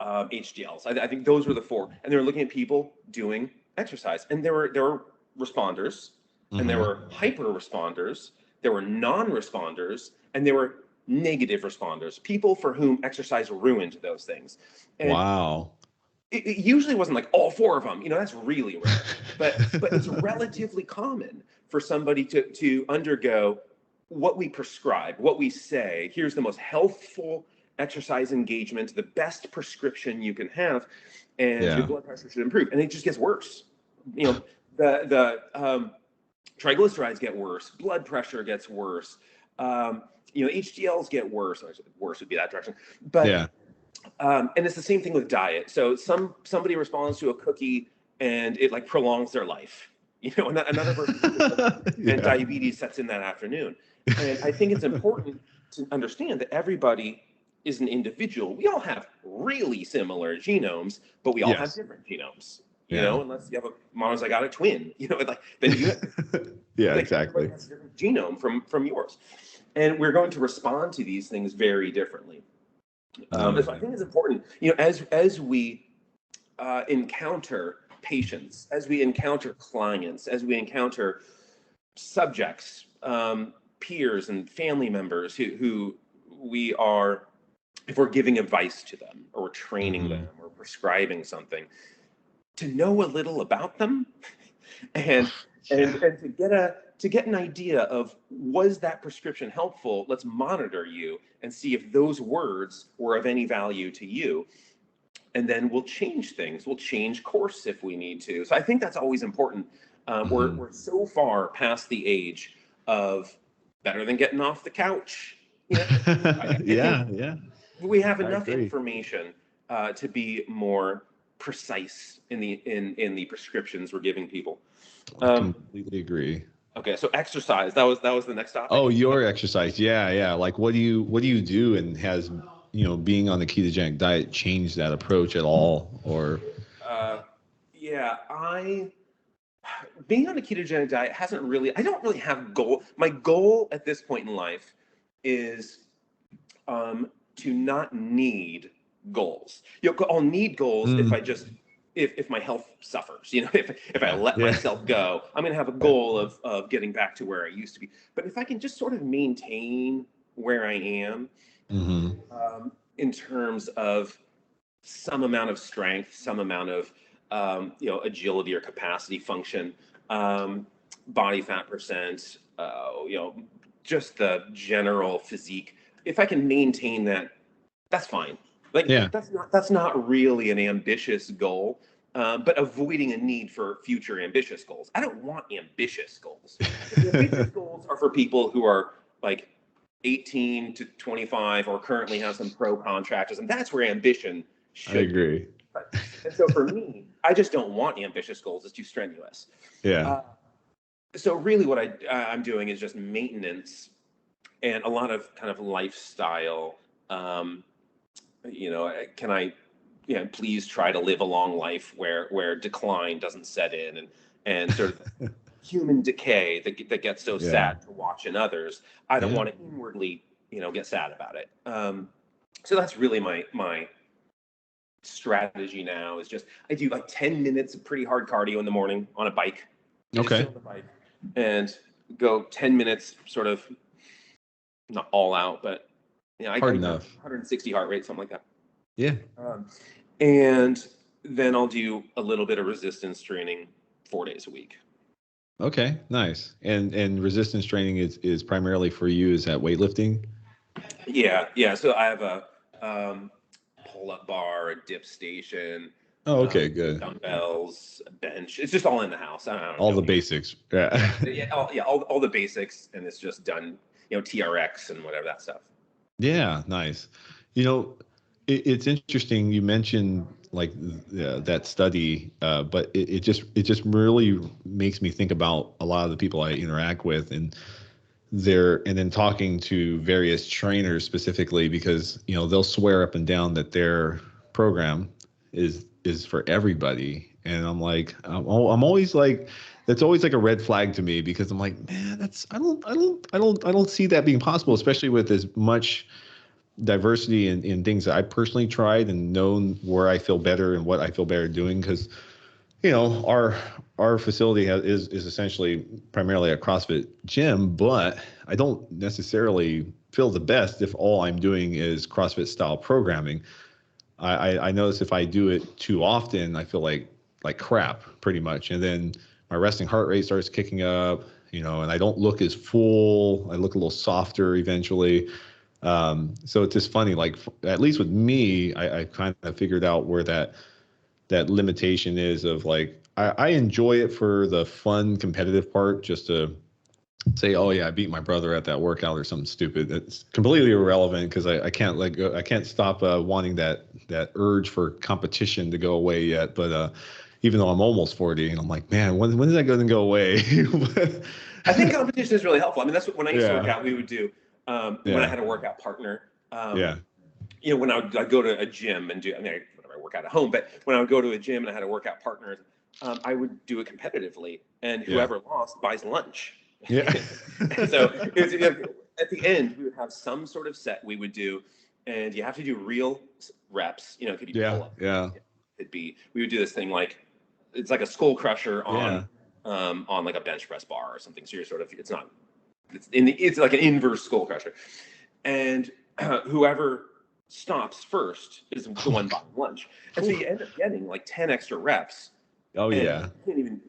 HDLs. I think those were the 4. And they were looking at people doing exercise. And there were responders, and there were hyper responders, there were non-responders, and there were negative responders, people for whom exercise ruined those things. And wow. It usually wasn't like all 4 of them, that's really rare, but it's relatively common for somebody to undergo what we prescribe, what we say, here's the most healthful exercise engagement, the best prescription you can have, and your blood pressure should improve. And it just gets worse. The triglycerides get worse, blood pressure gets worse, HDLs get worse. Worse would be that direction. But and it's the same thing with diet. So somebody responds to a cookie and it like prolongs their life. Another person and diabetes sets in that afternoon. And I think it's important to understand that everybody is an individual. We all have really similar genomes, but we all have different genomes. Unless you have a monozygotic twin, then you have, exactly. Has a different genome from yours. And we're going to respond to these things very differently. So I think it's important, as we encounter patients, as we encounter clients, as we encounter subjects, peers and family members who we are, if we're giving advice to them or we're training them or prescribing something, to know a little about them and to get an idea of, was that prescription helpful? Let's monitor you and see if those words were of any value to you. And then we'll change things. We'll change course if we need to. So I think that's always important. We're so far past the age of better than getting off the couch. We have enough information to be more precise in the prescriptions we're giving people. I completely agree. Okay, so exercise. That was the next topic. Oh, your exercise. Yeah. Like, what do you do, and has being on the ketogenic diet changed that approach at all, or? Being on a ketogenic diet hasn't really. I don't really have goal. My goal at this point in life is to not need goals. I'll need goals if my health suffers, if I let myself go, I'm going to have a goal of getting back to where I used to be. But if I can just sort of maintain where I am, in terms of some amount of strength, some amount of, agility or capacity function, body fat percent, just the general physique, if I can maintain that, that's fine. That's not really an ambitious goal, but avoiding a need for future ambitious goals. I don't want ambitious goals. The ambitious goals are for people who are like 18 to 25 or currently have some pro contractors, and that's where ambition should. I agree. And so for me, I just don't want ambitious goals. It's too strenuous. So really what I'm doing is just maintenance and a lot of kind of lifestyle can I, please try to live a long life where decline doesn't set in, and sort of human decay that gets so Yeah. sad to watch in others. I don't Yeah. want to inwardly, get sad about it. So that's really my strategy now, is just I do like 10 minutes of pretty hard cardio in the morning on a bike. I just sit Okay. on the bike and go 10 minutes, sort of not all out, but I Hard go enough. 160 heart rate, something like that. Yeah. And then I'll do a little bit of resistance training 4 days a week. Okay. Nice. And resistance training is primarily for you. Is that weightlifting? Yeah. So I have a pull-up bar, a dip station, Oh, okay. Good. dumbbells, a bench. It's just all in the house. I don't All know. the basics. Yeah. All the basics, and it's just done. TRX and whatever that stuff. Yeah. Nice. You know, it's interesting. You mentioned like that study, but it just really makes me think about a lot of the people I interact with, and then talking to various trainers specifically, because they'll swear up and down that their program is for everybody, and I'm always like, that's always like a red flag to me, because I'm like, man, that's I don't see that being possible, especially with as much diversity in things that I personally tried and known where I feel better and what I feel better doing. Because our facility is essentially primarily a CrossFit gym, but I don't necessarily feel the best if all I'm doing is CrossFit style programming. I notice if I do it too often, I feel like crap pretty much, and then my resting heart rate starts kicking up, and I don't look as full. I look a little softer eventually. So it's just funny, like at least with me, I kind of figured out where that limitation is, of like, I enjoy it for the fun competitive part, just to say, oh yeah, I beat my brother at that workout or something stupid. It's completely irrelevant, because I can't let go. I can't stop wanting that urge for competition to go away yet. But even though I'm almost 40, and I'm like, man, when is that going to go away? I think competition is really helpful. I mean, that's what, when I used to work Yeah. out, we would do, when I Yeah. had a workout partner. Yeah. When I'd go to a gym and do, whatever, I work out at home, but when I would go to a gym and I had a workout partner, I would do it competitively, and Yeah. whoever lost buys lunch. Yeah. And so at the end, we would have some sort of set we would do, and you have to do real reps. It could be Yeah. pull-ups. Yeah. We would do this thing like, it's like a skull crusher Yeah. on like a bench press bar or something. So you're sort of, it's like an inverse skull crusher, and whoever stops first is the one buying lunch. And so you end up getting like 10 extra reps, Oh and yeah. you can't even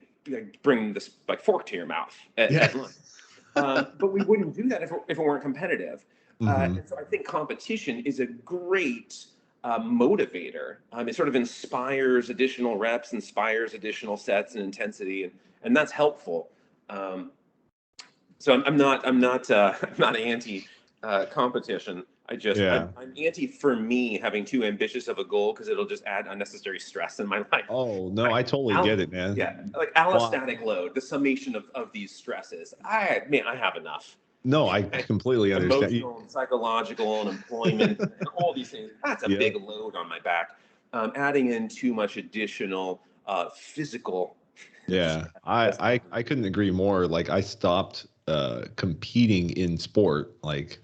bring this like fork to your mouth Yeah. at lunch. But we wouldn't do that if it weren't competitive. Hmm. And so I think competition is a great motivator. It sort of inspires additional reps, inspires additional sets and intensity, and that's helpful. So I'm not anti competition. Yeah. I'm anti, for me, having too ambitious of a goal, because it'll just add unnecessary stress in my life. Oh no, Like, I totally get it, man. yeah, like Well, allostatic load, the summation of these stresses. I have enough. no, I completely understand. Emotional and psychological and employment and all these things. That's a Yeah. big load on my back. Adding in too much additional physical Yeah. stress. I couldn't agree more. Like, I stopped competing in sport like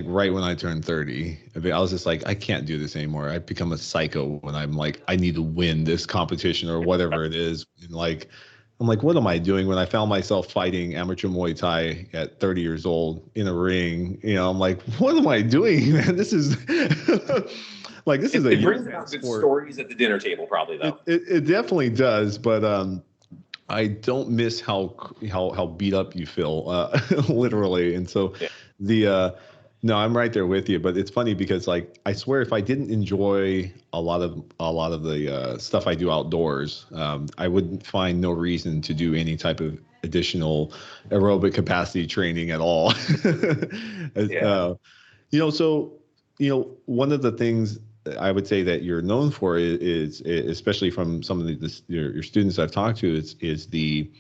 right when I turned 30. I mean, I was just like, I can't do this anymore. I've become a psycho when I'm like, I need to win this competition or whatever it is. And like, I'm like, what am I doing? When I found myself fighting amateur Muay Thai at 30 years old in a ring, I'm like, what am I doing, man? This is like, this is a It brings young about good sport. stories at the dinner table, probably, though. It definitely does, but I don't miss how beat up you feel, literally. And so Yeah. the no, I'm right there with you. But it's funny because, like, I swear, if I didn't enjoy a lot of the stuff I do outdoors, I would find no reason to do any type of additional aerobic capacity training at all. Yeah. So one of the things that I would say that you're known for is especially from some of your students I've talked to, is the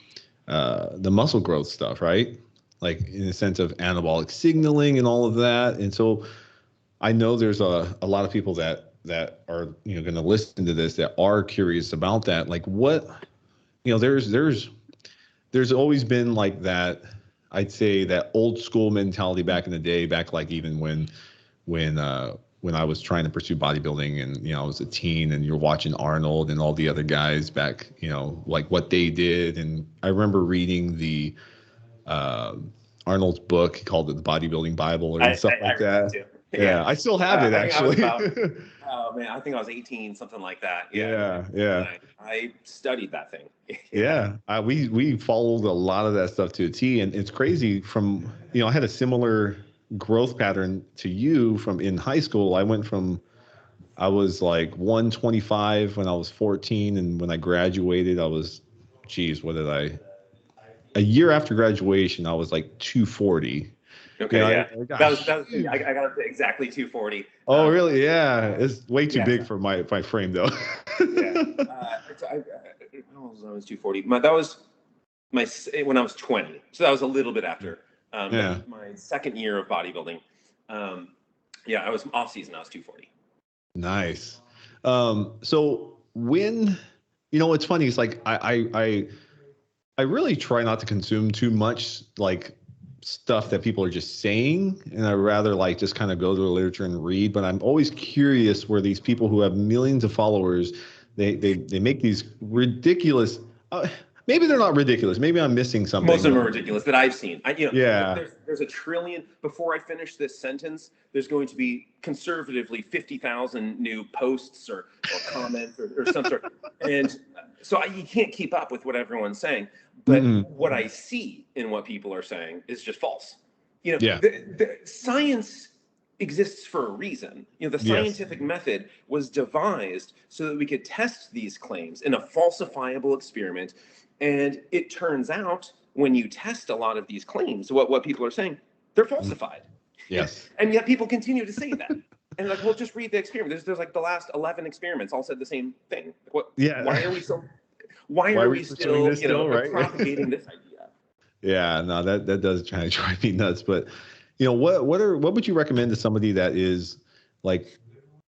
muscle growth stuff, right? Like, in the sense of anabolic signaling and all of that. And so I know there's a lot of people that are, going to listen to this that are curious about that. Like what, there's always been like that, I'd say that old school mentality back in the day, back like even when I was trying to pursue bodybuilding and I was a teen and you're watching Arnold and all the other guys back, like what they did. And I remember reading the uh, Arnold's book called The Bodybuilding Bible and stuff I like read that that. too. Yeah. Yeah, I still have it I think I was actually. about, oh man, I think I was 18, something like that. Yeah. Yeah, And yeah. I studied that thing. Yeah. Yeah, we followed a lot of that stuff to a T, and it's crazy. From I had a similar growth pattern to you from in high school. I was like 125 when I was 14, and when I graduated, I was, geez, what did I? A year after graduation, I was like 240. Okay. Yeah. I got That was huge. I got up to exactly 240. Oh, really? Yeah, it's way too Yeah. big for my frame though. Yeah. How old was I? Was 240. That was when I was 20. So that was a little bit after Yeah. my second year of bodybuilding. Yeah, I was off season. I was 240. Nice. So when, it's funny. It's like I really try not to consume too much like stuff that people are just saying, and I rather like just kind of go to the literature and read. But I'm always curious where these people who have millions of followers, they make these ridiculous. Maybe they're not ridiculous. Maybe I'm missing something. Most of them are ridiculous that I've seen. Yeah. There's a trillion. Before I finish this sentence, there's going to be conservatively 50,000 new posts or comments or some sort. And so you can't keep up with what everyone's saying. But what I see in what people are saying is just false. Yeah. The science exists for a reason. The scientific method was devised so that we could test these claims in a falsifiable experiment. And it turns out when you test a lot of these claims, what people are saying, they're falsified. Yes. And yet people continue to say that. And like, well, just read the experiment. There's like the last 11 experiments all said the same thing. Like, what? Yeah. Why are we still still, right? propagating this idea? Yeah, no, that does kind of drive me nuts. But what would you recommend to somebody that is like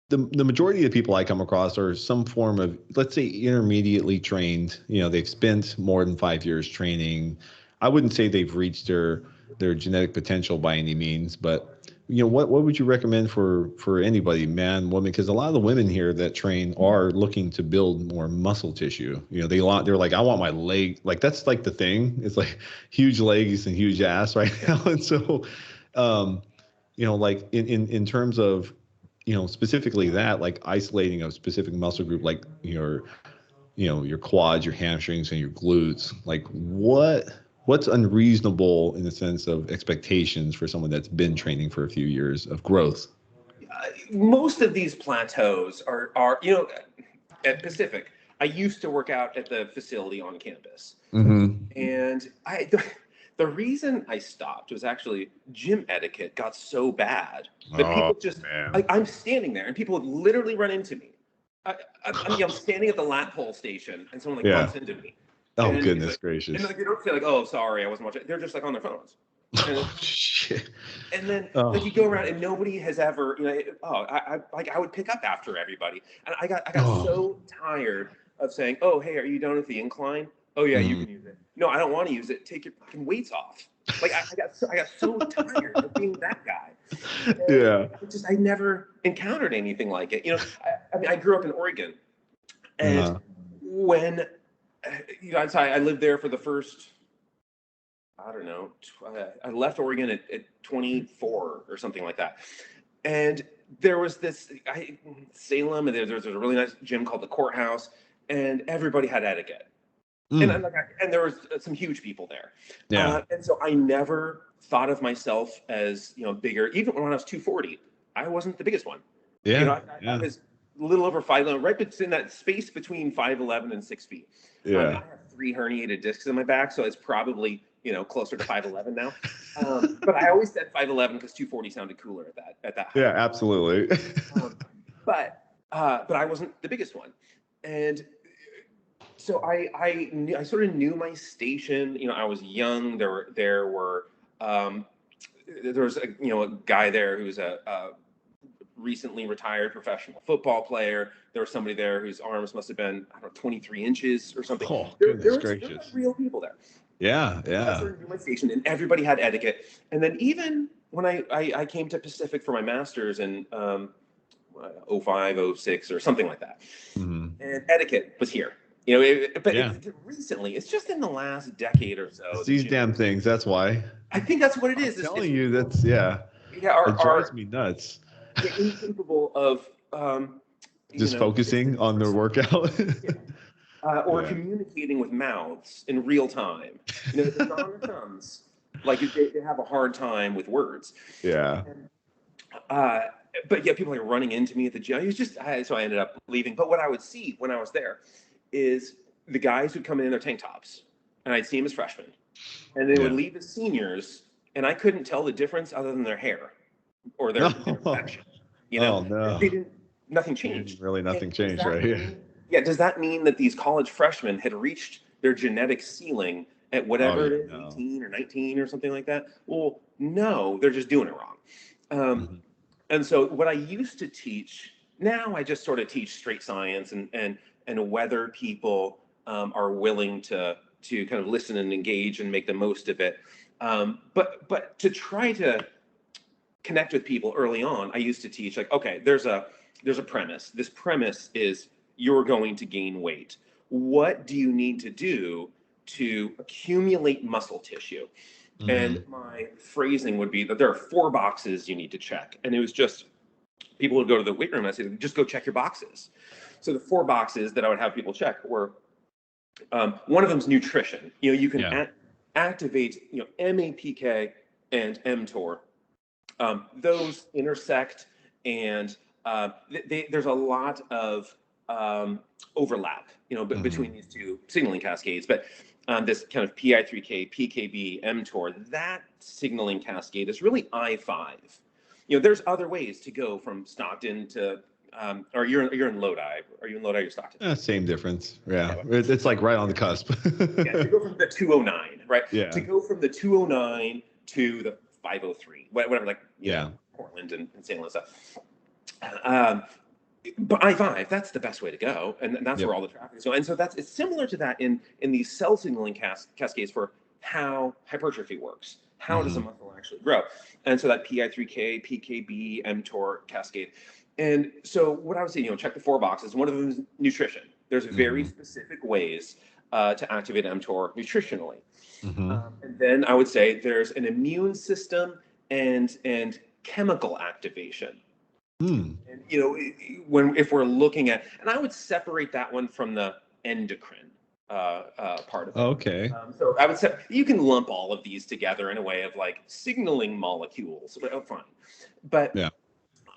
the majority of the people I come across are some form of, let's say, intermediately trained. They've spent more than 5 years training. I wouldn't say they've reached their genetic potential by any means, but what would you recommend for anybody, man, woman? Because a lot of the women here that train are looking to build more muscle tissue. They're like, I want my leg, like that's like the thing. It's like huge legs and huge ass right now, and so, like in terms of specifically that, like isolating a specific muscle group, like your quads, your hamstrings, and your glutes, like what's unreasonable in the sense of expectations for someone that's been training for a few years of growth? Most of these plateaus are at Pacific. I used to work out at the facility on campus, and the reason I stopped was actually gym etiquette got so bad that people just I'm standing there and people would literally run into me. I'm standing at the lat pull station and someone bumps into me. Oh, and goodness gracious! And like they don't say like, "Oh, sorry, I wasn't watching." They're just like on their phones. And, Oh shit! And then like you go around and nobody has ever I would pick up after everybody, and I got so tired of saying, "Oh, hey, are you done with the incline? Oh yeah, you can use it." No, I don't want to use it. Take your fucking weights off. Like I got so tired of being that guy. And I never encountered anything like it. I mean, I grew up in Oregon, and when I lived there for the first, I don't know, I left Oregon at 24 or something like that. And there was this Salem, and there was a really nice gym called the Courthouse, and everybody had etiquette. And there was some huge people there. And so I never thought of myself as bigger. Even when I was 240, I wasn't the biggest one. I was a little over 5'11", right in that space between 5'11" and 6 feet. I have 3 herniated discs in my back, so it's probably closer to 5'11" now. But I always said 5'11" because 240 sounded cooler at that height. Yeah, absolutely. But I wasn't the biggest one, and so I sort of knew my station. I was young. There was a guy there who was a recently retired professional football player. There was somebody there whose arms must have been, I don't know, 23 inches or something. Oh, There goodness was gracious. real people there. Yeah, I yeah. started doing my station, and everybody had etiquette. And then even when I came to Pacific for my master's in 05, 06 or something like that, Mm-hmm. and etiquette was here. Recently, it's just in the last decade or so. It's these damn things. That's why. I think that's what it is. I'm telling you, that's it drives me nuts. Incapable of Just focusing on their workout. Or communicating with mouths in real time. The non-thumbs, like they have a hard time with words. Yeah. But yeah, people are running into me at the gym. It was just, so I ended up leaving. But what I would see when I was there is the guys would come in their tank tops, and I'd see them as freshmen, and they would leave as seniors, and I couldn't tell the difference other than their hair or their complexion. Oh no. Nothing changed. Really, nothing changed right here. Yeah, does that mean that these college freshmen had reached their genetic ceiling at whatever it is, 18 or 19 or something like that? Well, no, they're just doing it wrong. And so what I used to teach, now I just sort of teach straight science and whether people are willing to kind of listen and engage and make the most of it. But to try to connect with people early on, I used to teach like, okay, there's a premise. This premise is you're going to gain weight. What do you need to do to accumulate muscle tissue? And my phrasing would be that there are 4 boxes you need to check. And it was just, people would go to the weight room and I said, just go check your boxes. So the 4 boxes that I would have people check were, one of them is nutrition. You can activate, MAPK and mTOR. Those intersect, and there's a lot of overlap, between these two signaling cascades. But this kind of PI3K, PKB, mTOR, that signaling cascade is really I5. There's other ways to go from Stockton to, or you're in Lodi. Are you in Lodi or Stockton? Same difference. Yeah. It's like right on the cusp. To go from the 209, right? Yeah. To go from the 209 to the 503, whatever, like, Portland and St. Louis stuff. But I5, that's the best way to go, and that's where all the traffic is going. And so it's similar to that in these cell signaling cascades for how hypertrophy works. How does a muscle actually grow? And so that PI3K, PKB, mTOR cascade. And so what I would say, check the 4 boxes. One of them is nutrition. There's very specific ways to activate mTOR nutritionally. And then I would say there's an immune system and chemical activation. And if we're looking at, and I would separate that one from the endocrine part of it. Okay. So I would say you can lump all of these together in a way of like signaling molecules. Fine, but there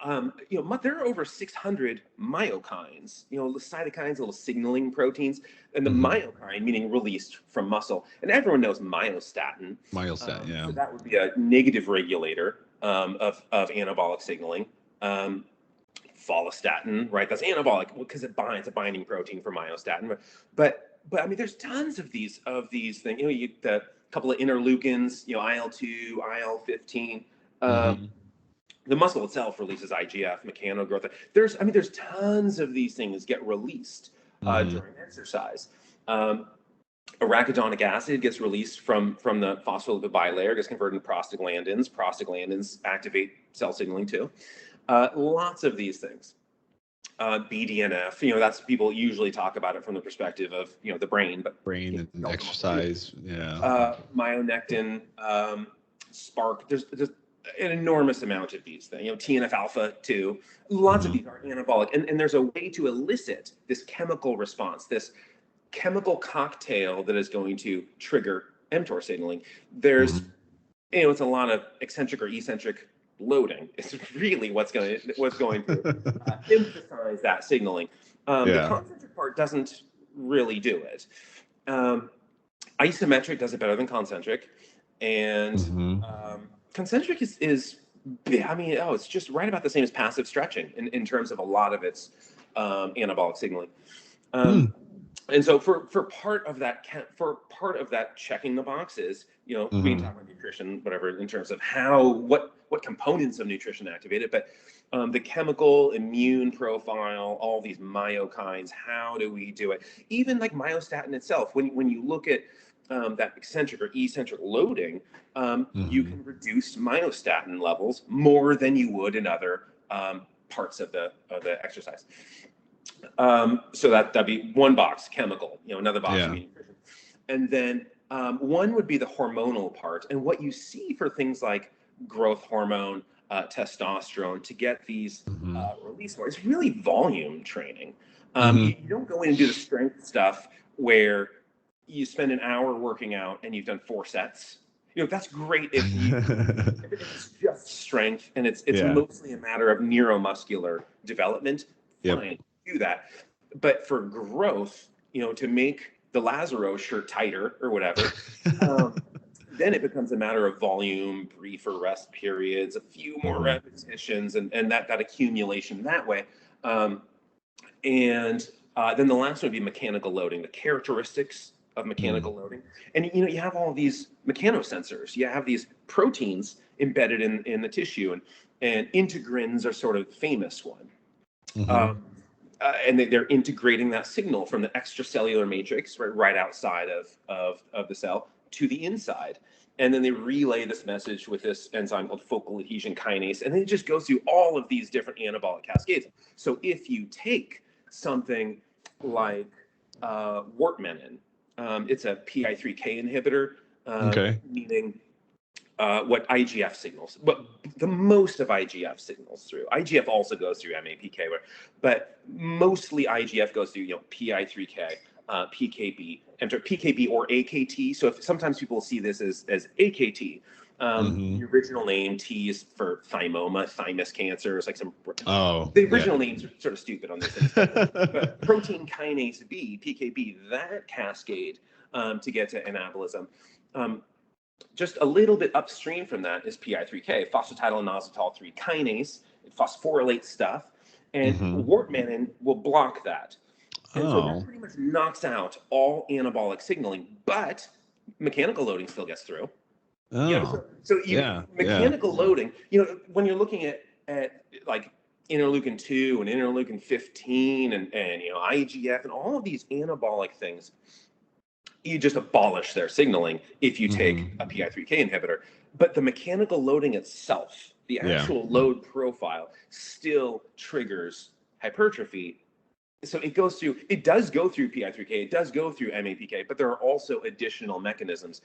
are over 600 myokines. The cytokines, little signaling proteins, and the myokine meaning released from muscle. And everyone knows myostatin. So that would be a negative regulator of anabolic signaling. Follistatin, right? That's anabolic because it binds a binding protein for myostatin. But I mean, there's tons of these things. The couple of interleukins, IL-2, IL-15. The muscle itself releases IGF, mechanogrowth. There's tons of these things get released during exercise. Arachidonic acid gets released from the phospholipid bilayer, gets converted into prostaglandins. Prostaglandins activate cell signaling too. Lots of these things. BDNF, that's people usually talk about it from the perspective of the brain, but brain and exercise. Myonectin, spark. There's an enormous amount of these things. TNF alpha too. Lots of these are anabolic, and there's a way to elicit this chemical response, this chemical cocktail that is going to trigger mTOR signaling. There's, it's a lot of eccentric or eccentric loading. It's really what's going to emphasize that signaling. The concentric part doesn't really do it. Isometric does it better than concentric, and concentric is it's just right about the same as passive stretching in terms of a lot of its anabolic signaling. And so for part of that checking the boxes, we can Mm-hmm. talk about nutrition, whatever, in terms of how what components of nutrition activate it, but the chemical immune profile, all these myokines, how do we do it? Even like myostatin itself, when you look at that eccentric or eccentric loading, you Mm-hmm. can reduce myostatin levels more than you would in other parts of the exercise. So that'd be one box, chemical. Another box would Yeah. be nutrition, and then one would be the hormonal part. And what you see for things like growth hormone, testosterone, to get these Mm-hmm. release more, it's really volume training. Mm-hmm. You don't go in and do the strength stuff where you spend an hour working out and you've done 4 sets. That's great if it's just strength and it's Yeah. mostly a matter of neuromuscular development. Yep. Fine, do that. But for growth, to make the Lazaro shirt tighter or whatever, then it becomes a matter of volume, briefer rest periods, a few more Mm-hmm. repetitions, and that accumulation that way. And then the last one would be mechanical loading, the characteristics of mechanical loading. And you have all these mechanosensors. You have these proteins embedded in the tissue, and integrins are sort of famous one. Mm-hmm. And they're integrating that signal from the extracellular matrix right outside of the cell to the inside. And then they relay this message with this enzyme called focal adhesion kinase. And then it just goes through all of these different anabolic cascades. So if you take something like wortmenin, it's a PI3K inhibitor, Okay. meaning what IGF signals, but the most of IGF signals through. IGF also goes through MAPK, but mostly IGF goes through PI3K, PKB, enter PKB or AKT. So sometimes people see this as AKT. Mm-hmm. The original name T is for thymoma, thymus cancer. It's like Oh, the yeah. original names are sort of stupid on these things, but protein kinase B, PKB, that cascade to get to anabolism. Just a little bit upstream from that is PI3K, phosphatidylinositol 3 kinase. It phosphorylates stuff, and Mm-hmm. wortmenin will block that. And so that Oh. pretty much knocks out all anabolic signaling, but mechanical loading still gets through. Oh. Yeah. Yeah. Mechanical loading, when you're looking at like interleukin 2 and interleukin 15 and IGF and all of these anabolic things, you just abolish their signaling if you take Mm-hmm. a PI3K inhibitor. But the mechanical loading itself, the Yeah. actual load profile, still triggers hypertrophy. So it does go through PI3K, it does go through MAPK, but there are also additional mechanisms,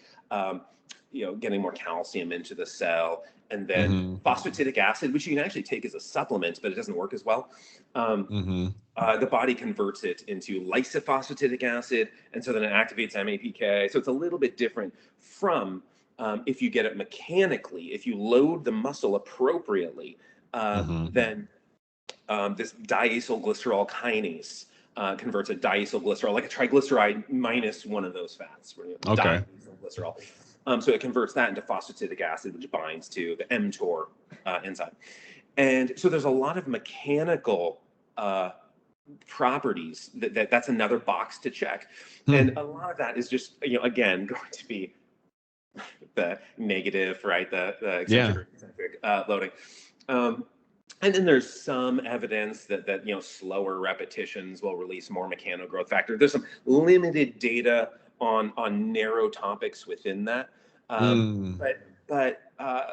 getting more calcium into the cell, and then Mm-hmm. phosphatidic acid, which you can actually take as a supplement, but it doesn't work as well. Mm-hmm. The body converts it into lysophosphatidic acid, and so then it activates MAPK. So it's a little bit different from if you get it mechanically. If you load the muscle appropriately, Mm-hmm. then this diacylglycerol kinase converts a diacylglycerol, like a triglyceride minus one of those fats, Okay. diacylglycerol. So it converts that into phosphatidic acid, which binds to the mTOR enzyme. And so there's a lot of mechanical properties that's another box to check. Hmm. And a lot of that is just, again, going to be the negative, right? The eccentric Yeah. or eccentric loading. And then there's some evidence that slower repetitions will release more mechanogrowth factor. There's some limited data on narrow topics within that. Mm. But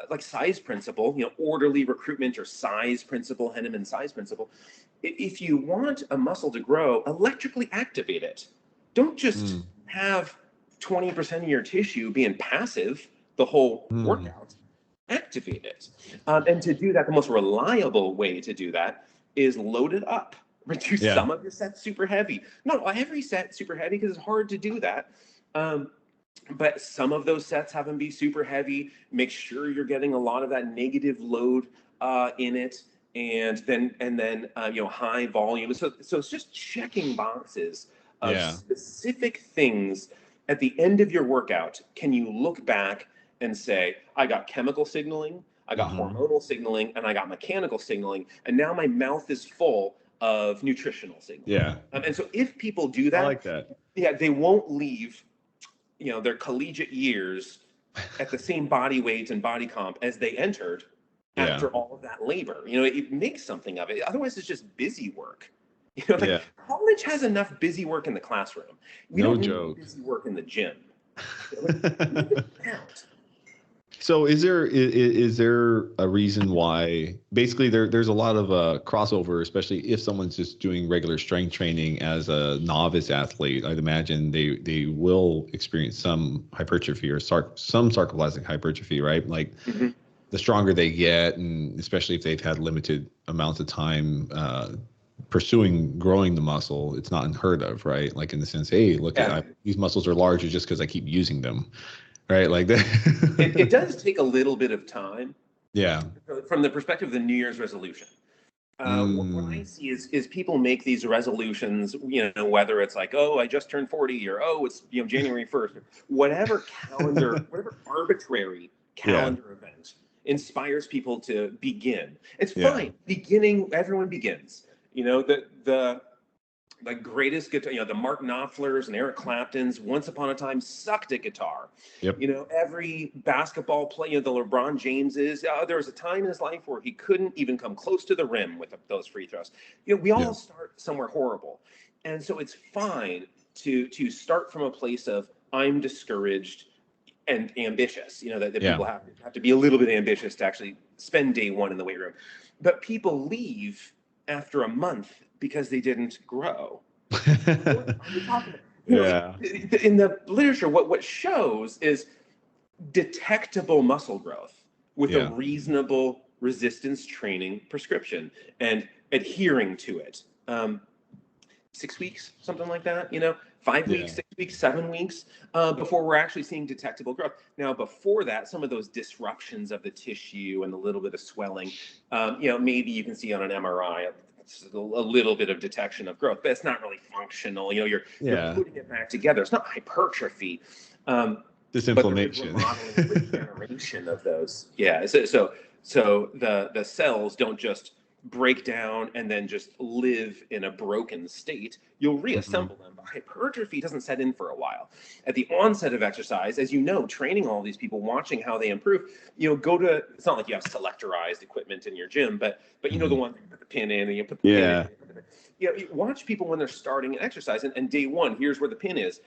like size principle, orderly recruitment or size principle, Henneman size principle. If you want a muscle to grow, electrically activate it. Don't just Mm. have 20% of your tissue being passive the whole Mm. workout. Activate it. And to do that, the most reliable way to do that is load it up. Reduce Yeah. some of your sets super heavy. Not every set super heavy, because it's hard to do that. But some of those sets have them be super heavy. Make sure you're getting a lot of that negative load in it, and then high volume. So it's just checking boxes of Yeah. specific things at the end of your workout. Can you look back and say, I got chemical signaling, I got Mm-hmm. hormonal signaling, and I got mechanical signaling, and now my mouth is full. of nutritional signal. Yeah. And so if people do I that, like that. yeah, they won't leave, their collegiate years at the same body weight and body comp as they entered Yeah. after all of that labor. It makes something of it. Otherwise, it's just busy work. Yeah. College has enough busy work in the classroom. We No don't joke. need busy work in the gym. Make it count. So is there a reason why basically there's a lot of crossover, especially if someone's just doing regular strength training as a novice athlete? I'd imagine they will experience some hypertrophy or some sarcoplastic hypertrophy, right? Like the stronger they get, and especially if they've had limited amounts of time pursuing growing the muscle, it's not unheard of, right? Like in the sense, hey, look, these muscles are larger just because I keep using them. Right, like that. It does take a little bit of time. Yeah. From the perspective of the New Year's resolution, what I see is people make these resolutions. Whether it's like, oh, I just turned 40, or oh, it's January 1st, whatever whatever arbitrary calendar event inspires people to begin. It's fine. Beginning, everyone begins. The greatest guitar, the Mark Knopflers and Eric Claptons, once upon a time sucked at guitar. Yep. Every basketball player, the LeBron Jameses, there was a time in his life where he couldn't even come close to the rim with those free throws. We all start somewhere horrible. And so it's fine to start from a place of I'm discouraged and ambitious, that people have to be a little bit ambitious to actually spend day one in the weight room. But people leave after a month because they didn't grow. What are you talking about? In the literature, what shows is detectable muscle growth with a reasonable resistance training prescription and adhering to it. 6 weeks, something like that, 5 weeks, 6 weeks, 7 weeks, before we're actually seeing detectable growth. Now, before that, some of those disruptions of the tissue and a little bit of swelling, maybe you can see on an MRI a little bit of detection of growth, but it's not really functional. You're putting it back together. It's not hypertrophy. Disinflammation. But the regeneration of those. Yeah. So the cells don't just break down and then just live in a broken state. You'll reassemble them. But hypertrophy doesn't set in for a while. At the onset of exercise, as training all these people, watching how they improve, it's not like you have selectorized equipment in your gym, but the one you put the pin in and you put the pin in. You watch people when they're starting an exercise, and day one, here's where the pin is.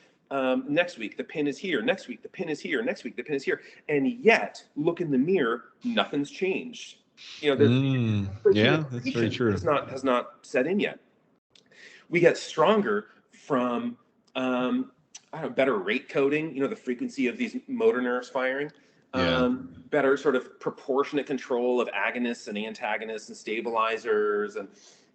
Next week, the pin is here. Next week, the pin is here. Next week, the pin is here. And yet, look in the mirror, nothing's changed. That's very true. Has not set in yet. We get stronger from better rate coding. The frequency of these motor nerves firing. Better sort of proportionate control of agonists and antagonists and stabilizers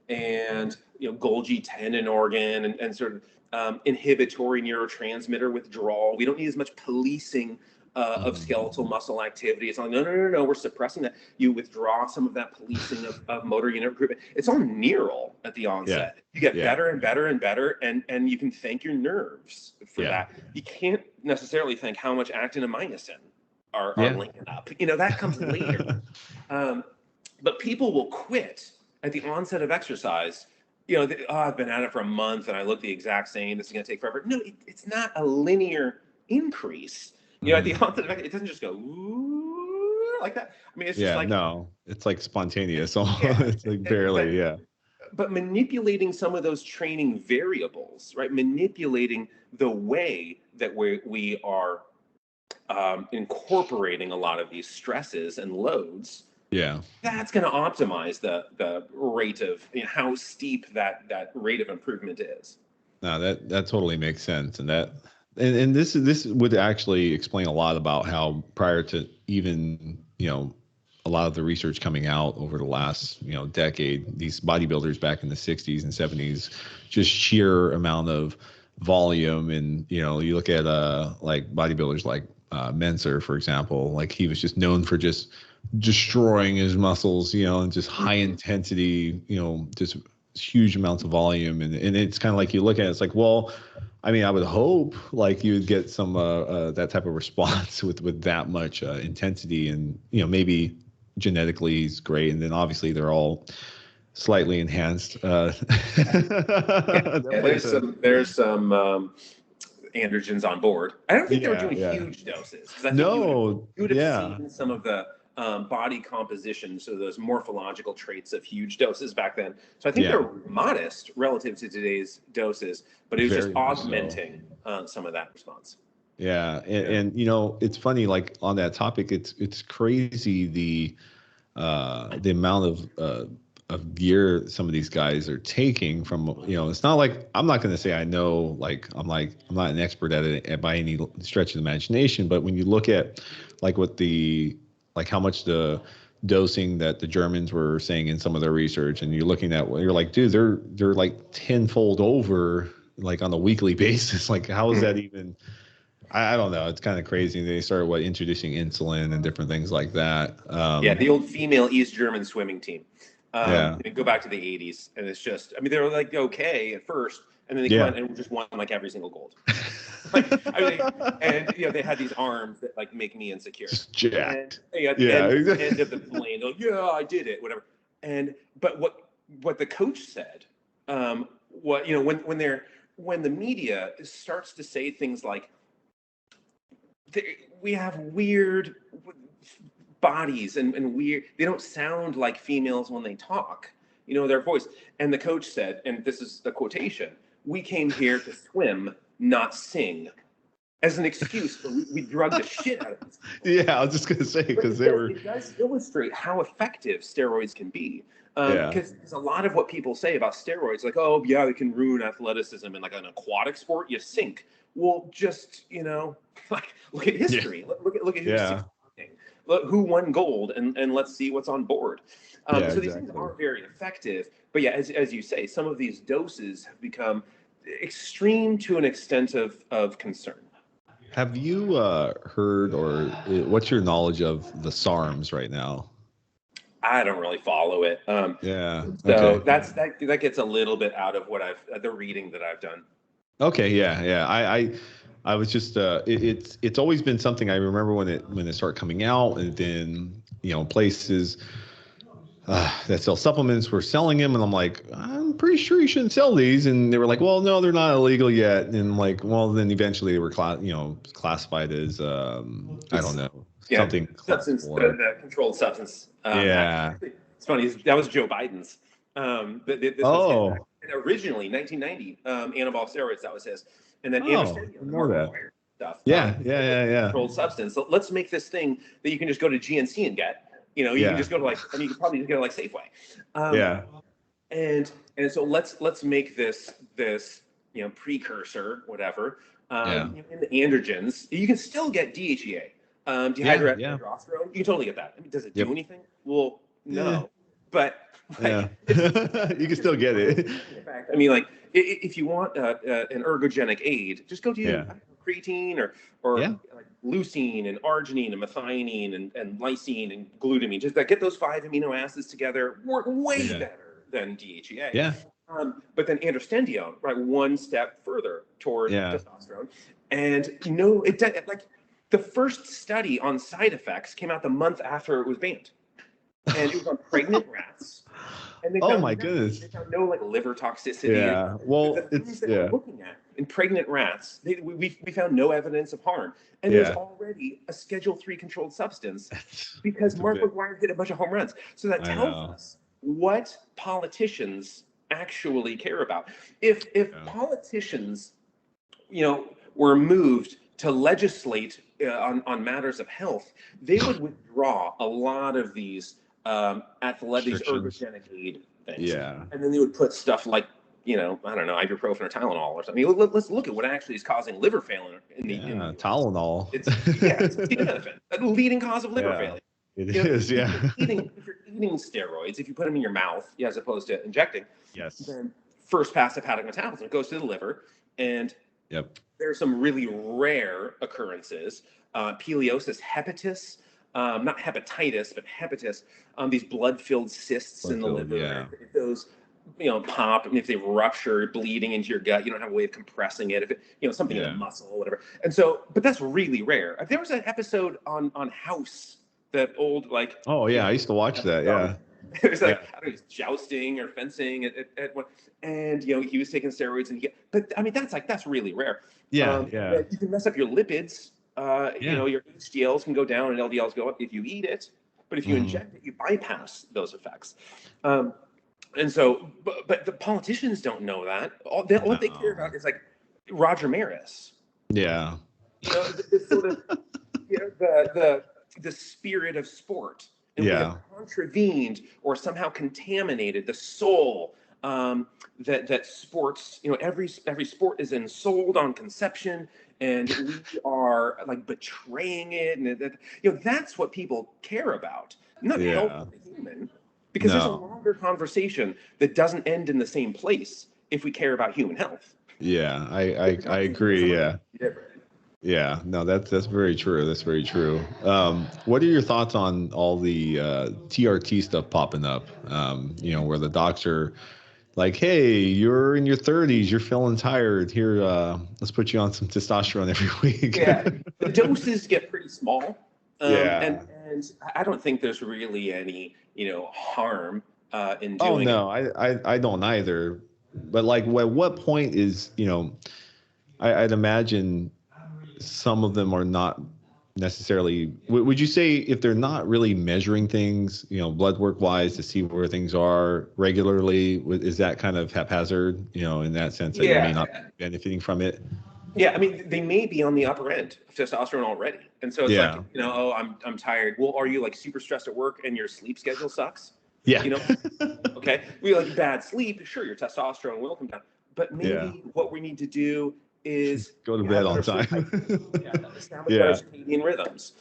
and Golgi tendon organ and sort of inhibitory neurotransmitter withdrawal. We don't need as much policing of skeletal muscle activity. It's like, no, we're suppressing that. You withdraw some of that policing of motor unit recruitment. It's all neural at the onset. You get better and better and better, and you can thank your nerves for that. You can't necessarily thank how much actin and myosin are linking up. That comes later. But people will quit at the onset of exercise. I've been at it for a month and I look the exact same. This is going to take forever. No, it's not a linear increase. At the onset of it doesn't just go like that. I mean, it's just like it's like spontaneous. It's like barely, But manipulating some of those training variables, right? Manipulating the way that we are incorporating a lot of these stresses and loads. That's going to optimize the rate of how steep that rate of improvement is. No, that totally makes sense, and this would actually explain a lot about how prior to even a lot of the research coming out over the last decade, these bodybuilders back in the 60s and 70s, just sheer amount of volume, and you look at like bodybuilders like Menser, for example, like he was just known for just destroying his muscles, and just high intensity, just huge amounts of volume, and it's kind of like you look at it, it's like, well, I mean, I would hope like you would get some that type of response with that much intensity, and maybe genetically is great, and then obviously they're all slightly enhanced. Yeah, there's some androgens on board. I don't think they were doing Yeah. huge doses, because I think No, you would have yeah, seen some of the body composition, so those morphological traits of huge doses back then. So I think yeah, they're modest relative to today's doses, but it was just very much so. augmenting some of that response. Yeah, Yeah. and it's funny. Like on that topic, it's crazy the amount of gear some of these guys are taking from. It's not like I'm not going to say I know. I'm not an expert at it by any stretch of the imagination. But when you look at like what the like how much the dosing that the Germans were saying in some of their research, and you're looking at, you're like, dude, they're like tenfold over like on a weekly basis. Like, how is that even? I don't know. It's kind of crazy. They started introducing insulin and different things like that. Yeah, the old female East German swimming team. Yeah, Go back to the 80s, and it's just, I mean, they were like okay at first, and then they come yeah. out and just won like every single gold. Like, I mean, and they had these arms that like make me insecure. Just And jacked. at the Yeah, end of the lane, they're like, yeah, I did it, whatever. And but what the coach said, when the media starts to say things like, we have weird bodies and weird, they don't sound like females when they talk, their voice. And the coach said, and this is the quotation, "We came here to swim, not sing," as an excuse for we drugged the shit out of these people. yeah. I was just gonna say But because they were. it does illustrate how effective steroids can be. Yeah, Because a lot of what people say about steroids, like, oh yeah, they can ruin athleticism, and like an aquatic sport, you sink. Well, just like look at yeah, history. Look at who's yeah, succeeding. Look who won gold, and let's see what's on board. yeah. So these things Exactly. are very effective. But yeah, as you say, some of these doses have become extreme to an extent of concern. Have you heard or what's your knowledge of the SARMs right now? I don't really follow it. Yeah. So Okay. that gets a little bit out of what the reading that I've done. Okay. Yeah. Yeah. I was just it's always been something I remember when it started coming out, and then places that sell supplements were selling them, and I'm like, I'm pretty sure you shouldn't sell these, and they were like, well, no, they're not illegal yet, and I'm like, well, then eventually they were classified as I don't know, Yeah, something class substance, four. the controlled substance act. Yeah. It's funny. That was Joe Biden's. This was his. Oh. And originally, 1990, anabolic steroids. That was his. And then Oh, Anderson, I the know Mark that. McGuire stuff. Yeah. Yeah. Yeah. Yeah. Controlled substance. So let's make this thing that you can just go to GNC and get. You can Yeah. just go to you can probably just go to Safeway. Yeah. And so let's make this precursor, whatever, Yeah. in the androgens. You can still get DHEA, Yeah. Yeah. dehydrotestosterone. You can totally get that. I mean, does it Yep. do anything? Well, Yeah. no, but Yeah. it's You can still get it. in fact, I mean, like if you want an ergogenic aid, just go to Yeah. creatine or Yeah. like leucine and arginine and methionine and lysine and glutamine. Just get those 5 amino acids together. Work way Yeah. better than DHEA. Yeah. But then androstenedione, right, one step further toward Yeah. testosterone. And like the first study on side effects came out the month after it was banned, and it was on pregnant rats. And they Oh found my goodness. They found no like liver toxicity. Yeah. Well, The things it's that yeah. we're looking at in pregnant rats, we found no evidence of harm. And Yeah. there's already a Schedule 3 controlled substance because It's a Mark bit. McGuire hit a bunch of home runs. So that I tells know. us what politicians actually care about. If politicians, were moved to legislate on matters of health, they would withdraw a lot of these these Restrictions. ergogenic aid things. Yeah. And then they would put stuff like, I don't know, ibuprofen or Tylenol or something. Let's look at what actually is causing liver failure in the Tylenol. it's acetaminophen, a leading cause of liver Yeah. failure. It is. Yeah. If you're eating steroids, if you put them in your mouth as opposed to injecting, Yes. then first pass hepatic metabolism, it goes to the liver, and Yep. there are some really rare occurrences, pileosis hepatis, not hepatitis, but hepatis, these blood-filled cysts in the Blood-filled, liver. yeah. If those, pop, and if they rupture, bleeding into your gut, you don't have a way of compressing it. If it, something in Yeah. the muscle or whatever. And so, but that's really rare. There was an episode on House, that old Oh yeah, I used to watch that. Yeah. It was like, I don't know, jousting or fencing at one, and he was taking steroids, but I mean, that's really rare. Yeah. You can mess up your lipids. Your HDLs can go down and LDLs go up if you eat it, but if you inject it, you bypass those effects. And so, but the politicians don't know that. What they care about is like Roger Maris. Yeah. The sort of the spirit of sport. And we have contravened or somehow contaminated the soul that sports. Every sport is ensouled on conception, and we are like betraying it. And that's what people care about, not helping the human. Because there's a longer conversation that doesn't end in the same place if we care about human health. Yeah, I agree. Yeah. Yeah, no, that's very true. That's very true. What are your thoughts on all the TRT stuff popping up? Where the docs are like, hey, you're in your 30s, you're feeling tired. Here, let's put you on some testosterone every week. Yeah, the doses get pretty small. And I don't think there's really any, harm in doing it. Oh, no, I don't either. But like, at what point is, I'd imagine some of them are not necessarily, would you say if they're not really measuring things, blood work wise to see where things are regularly, is that kind of haphazard, in that sense that you may not be benefiting from it? Yeah, I mean, they may be on the upper end of testosterone already. And so it's like, oh, I'm tired. Well, are you like super stressed at work and your sleep schedule sucks? Yeah. Okay. We like bad sleep. Sure, your testosterone will come down. But maybe what we need to do is go to bed on time. Establish better circadian rhythms.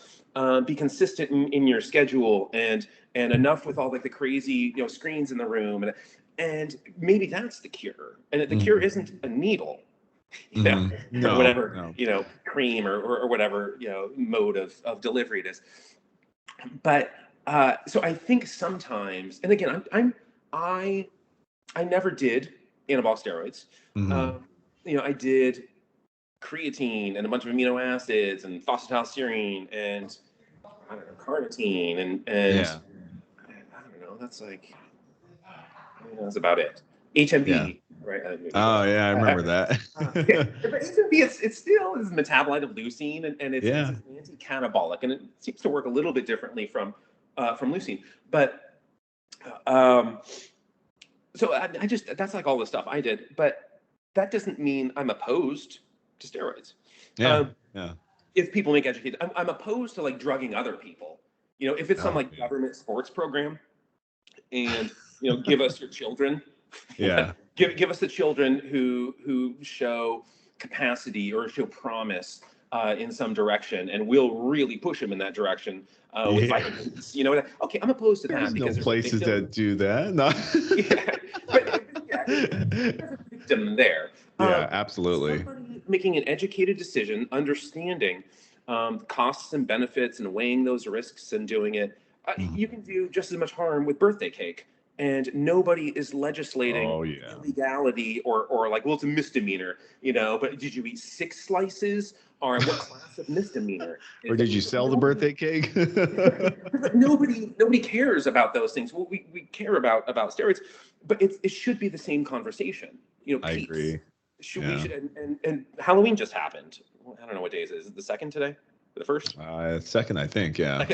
Be consistent in your schedule and enough with all like the crazy screens in the room and maybe that's the cure. And the cure isn't a needle. Or whatever cream or whatever mode of delivery it is. But so I think sometimes, and again, I never did anabolic steroids. I did creatine and a bunch of amino acids and phosphatidylserine and I don't know, carnitine and I don't know. That's like that's about it. HMB. Right. Oh yeah, I remember that. But HMB, it still is a metabolite of leucine, and it's anti-catabolic, and it seems to work a little bit differently from leucine. But so I just that's like all the stuff I did, but that doesn't mean I'm opposed to steroids. If people make educated, I'm opposed to like drugging other people. If it's some like government sports program, and give us your children. Yeah. Give us the children who show capacity or show promise in some direction, and we'll really push them in that direction with vitamins. Okay, I'm opposed to that because there's places that do that. No. There's a victim there. Yeah, absolutely. Somebody making an educated decision, understanding the costs and benefits, and weighing those risks and doing it. You can do just as much harm with birthday cake. And nobody is legislating illegality or like, well, it's a misdemeanor, but did you eat 6 slices or what class of misdemeanor? Or did you sell the birthday cake? Nobody cares about those things. Well, we care about steroids, but it should be the same conversation. I agree. And Halloween just happened. I don't know what day it is. Is it the 2nd today? The 1st? 2nd, I think. Yeah.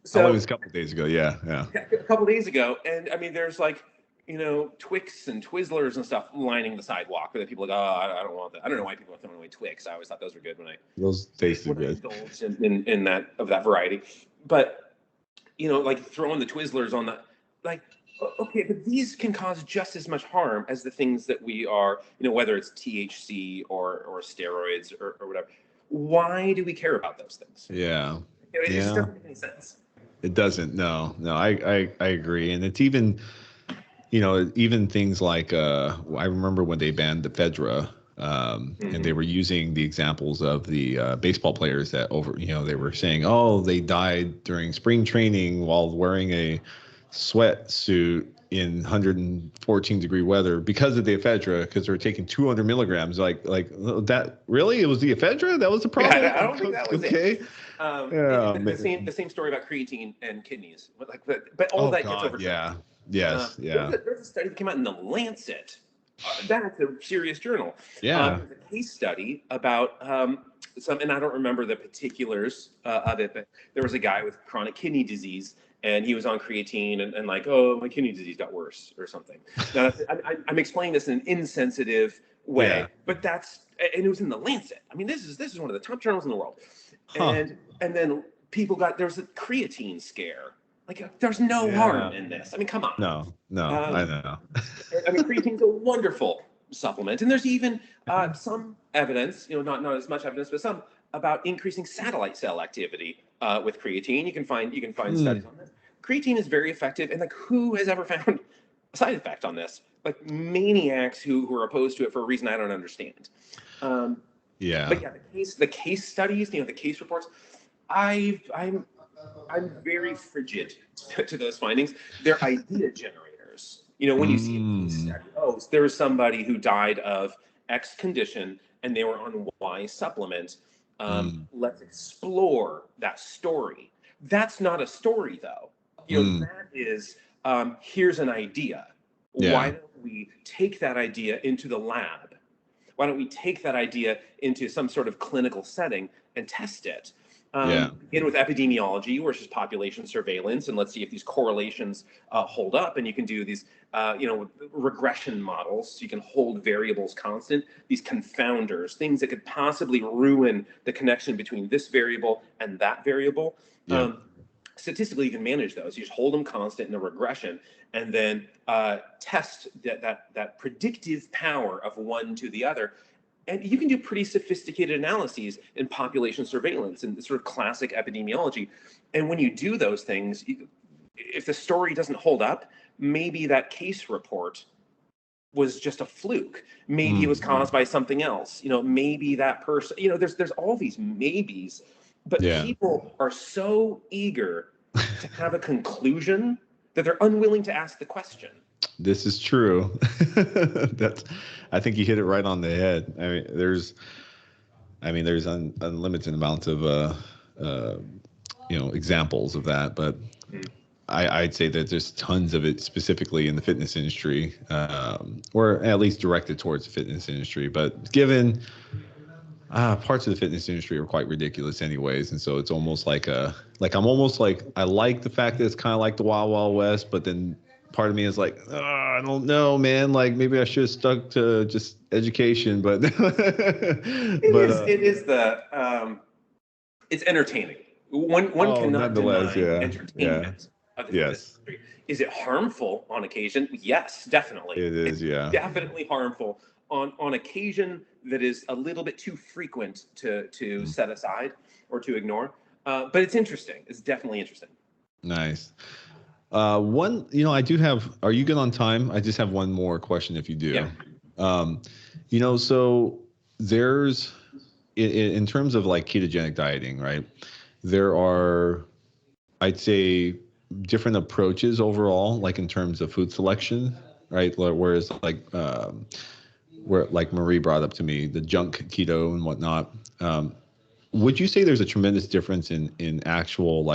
So it was a couple of days ago. Yeah. A couple of days ago, and I mean, there's like Twix and Twizzlers and stuff lining the sidewalk. Where people are like, oh, I don't want that. I don't know why people are throwing away Twix. I always thought those were good those tasted good. Indulged in that variety, but like throwing the Twizzlers on the okay, but these can cause just as much harm as the things that we are, whether it's THC or steroids or whatever. Why do we care about those things? It just doesn't make any sense. It doesn't. No, I agree. And it's even, even things like, I remember when they banned the ephedra, and they were using the examples of the baseball players that they were saying, oh, they died during spring training while wearing a sweatsuit, in 114-degree weather because of the ephedra, because they're taking 200 milligrams. Like that. Really, it was the ephedra that was the problem. Yeah, I don't think that was okay. it. Yeah. The same story about creatine and kidneys, but all Oh that gets God. overturned. Yeah. Yes. Yeah. There's a study that came out in the Lancet. That's a serious journal. Yeah. There's a case study about some, and I don't remember the particulars of it, but there was a guy with chronic kidney disease, and he was on creatine, and like, oh, my kidney disease got worse or something. Now, I'm explaining this in an insensitive way, Yeah. but and it was in the Lancet. I mean, this is one of the top journals in the world. Huh. And then there was a creatine scare. Like, there's no harm in this. I mean, come on. No, I know. I mean, creatine's a wonderful supplement, and there's even some evidence, not as much evidence, but some about increasing satellite cell activity with creatine. You can find studies on this. Creatine is very effective, and like, who has ever found a side effect on this? Like maniacs who are opposed to it for a reason I don't understand. Yeah. But yeah, the case studies, the case reports, I'm very frigid to those findings. They're idea generators. When you see a case study, there was somebody who died of X condition and they were on Y supplement. Let's explore that story. That's not a story, though. That is, here's an idea. Yeah. Why don't we take that idea into the lab? Why don't we take that idea into some sort of clinical setting and test it? Begin with epidemiology, which is population surveillance, and let's see if these correlations hold up. And you can do these, regression models. So you can hold variables constant, these confounders, things that could possibly ruin the connection between this variable and that variable. Statistically, you can manage those. You just hold them constant in a regression, and then test that predictive power of one to the other. And you can do pretty sophisticated analyses in population surveillance and sort of classic epidemiology. And when you do those things, if the story doesn't hold up, maybe that case report was just a fluke. Maybe it was caused by something else. Maybe that person, there's all these maybes, but people are so eager to have a conclusion that they're unwilling to ask the question. This is true. I think you hit it right on the head. There's unlimited amounts of examples of that, but I'd say that there's tons of it specifically in the fitness industry, or at least directed towards the fitness industry. But given parts of the fitness industry are quite ridiculous anyways, and so it's almost I like the fact that it's kind of like the Wild Wild West, but then part of me is like, I don't know, man. Like, maybe I should have stuck to just education, but it's entertaining. One cannot deny entertainment of the fitness industry. Is it harmful on occasion? Yes, definitely. It is, it's definitely harmful on occasion that is a little bit too frequent to set aside or to ignore. But it's interesting. It's definitely interesting. Nice. I do have, are you good on time? I just have one more question if you do. Yeah. So there's, in terms of like ketogenic dieting, right? There are, I'd say, different approaches overall, like in terms of food selection, right? Whereas where like Marie brought up to me, the junk keto and whatnot. Would you say there's a tremendous difference in actual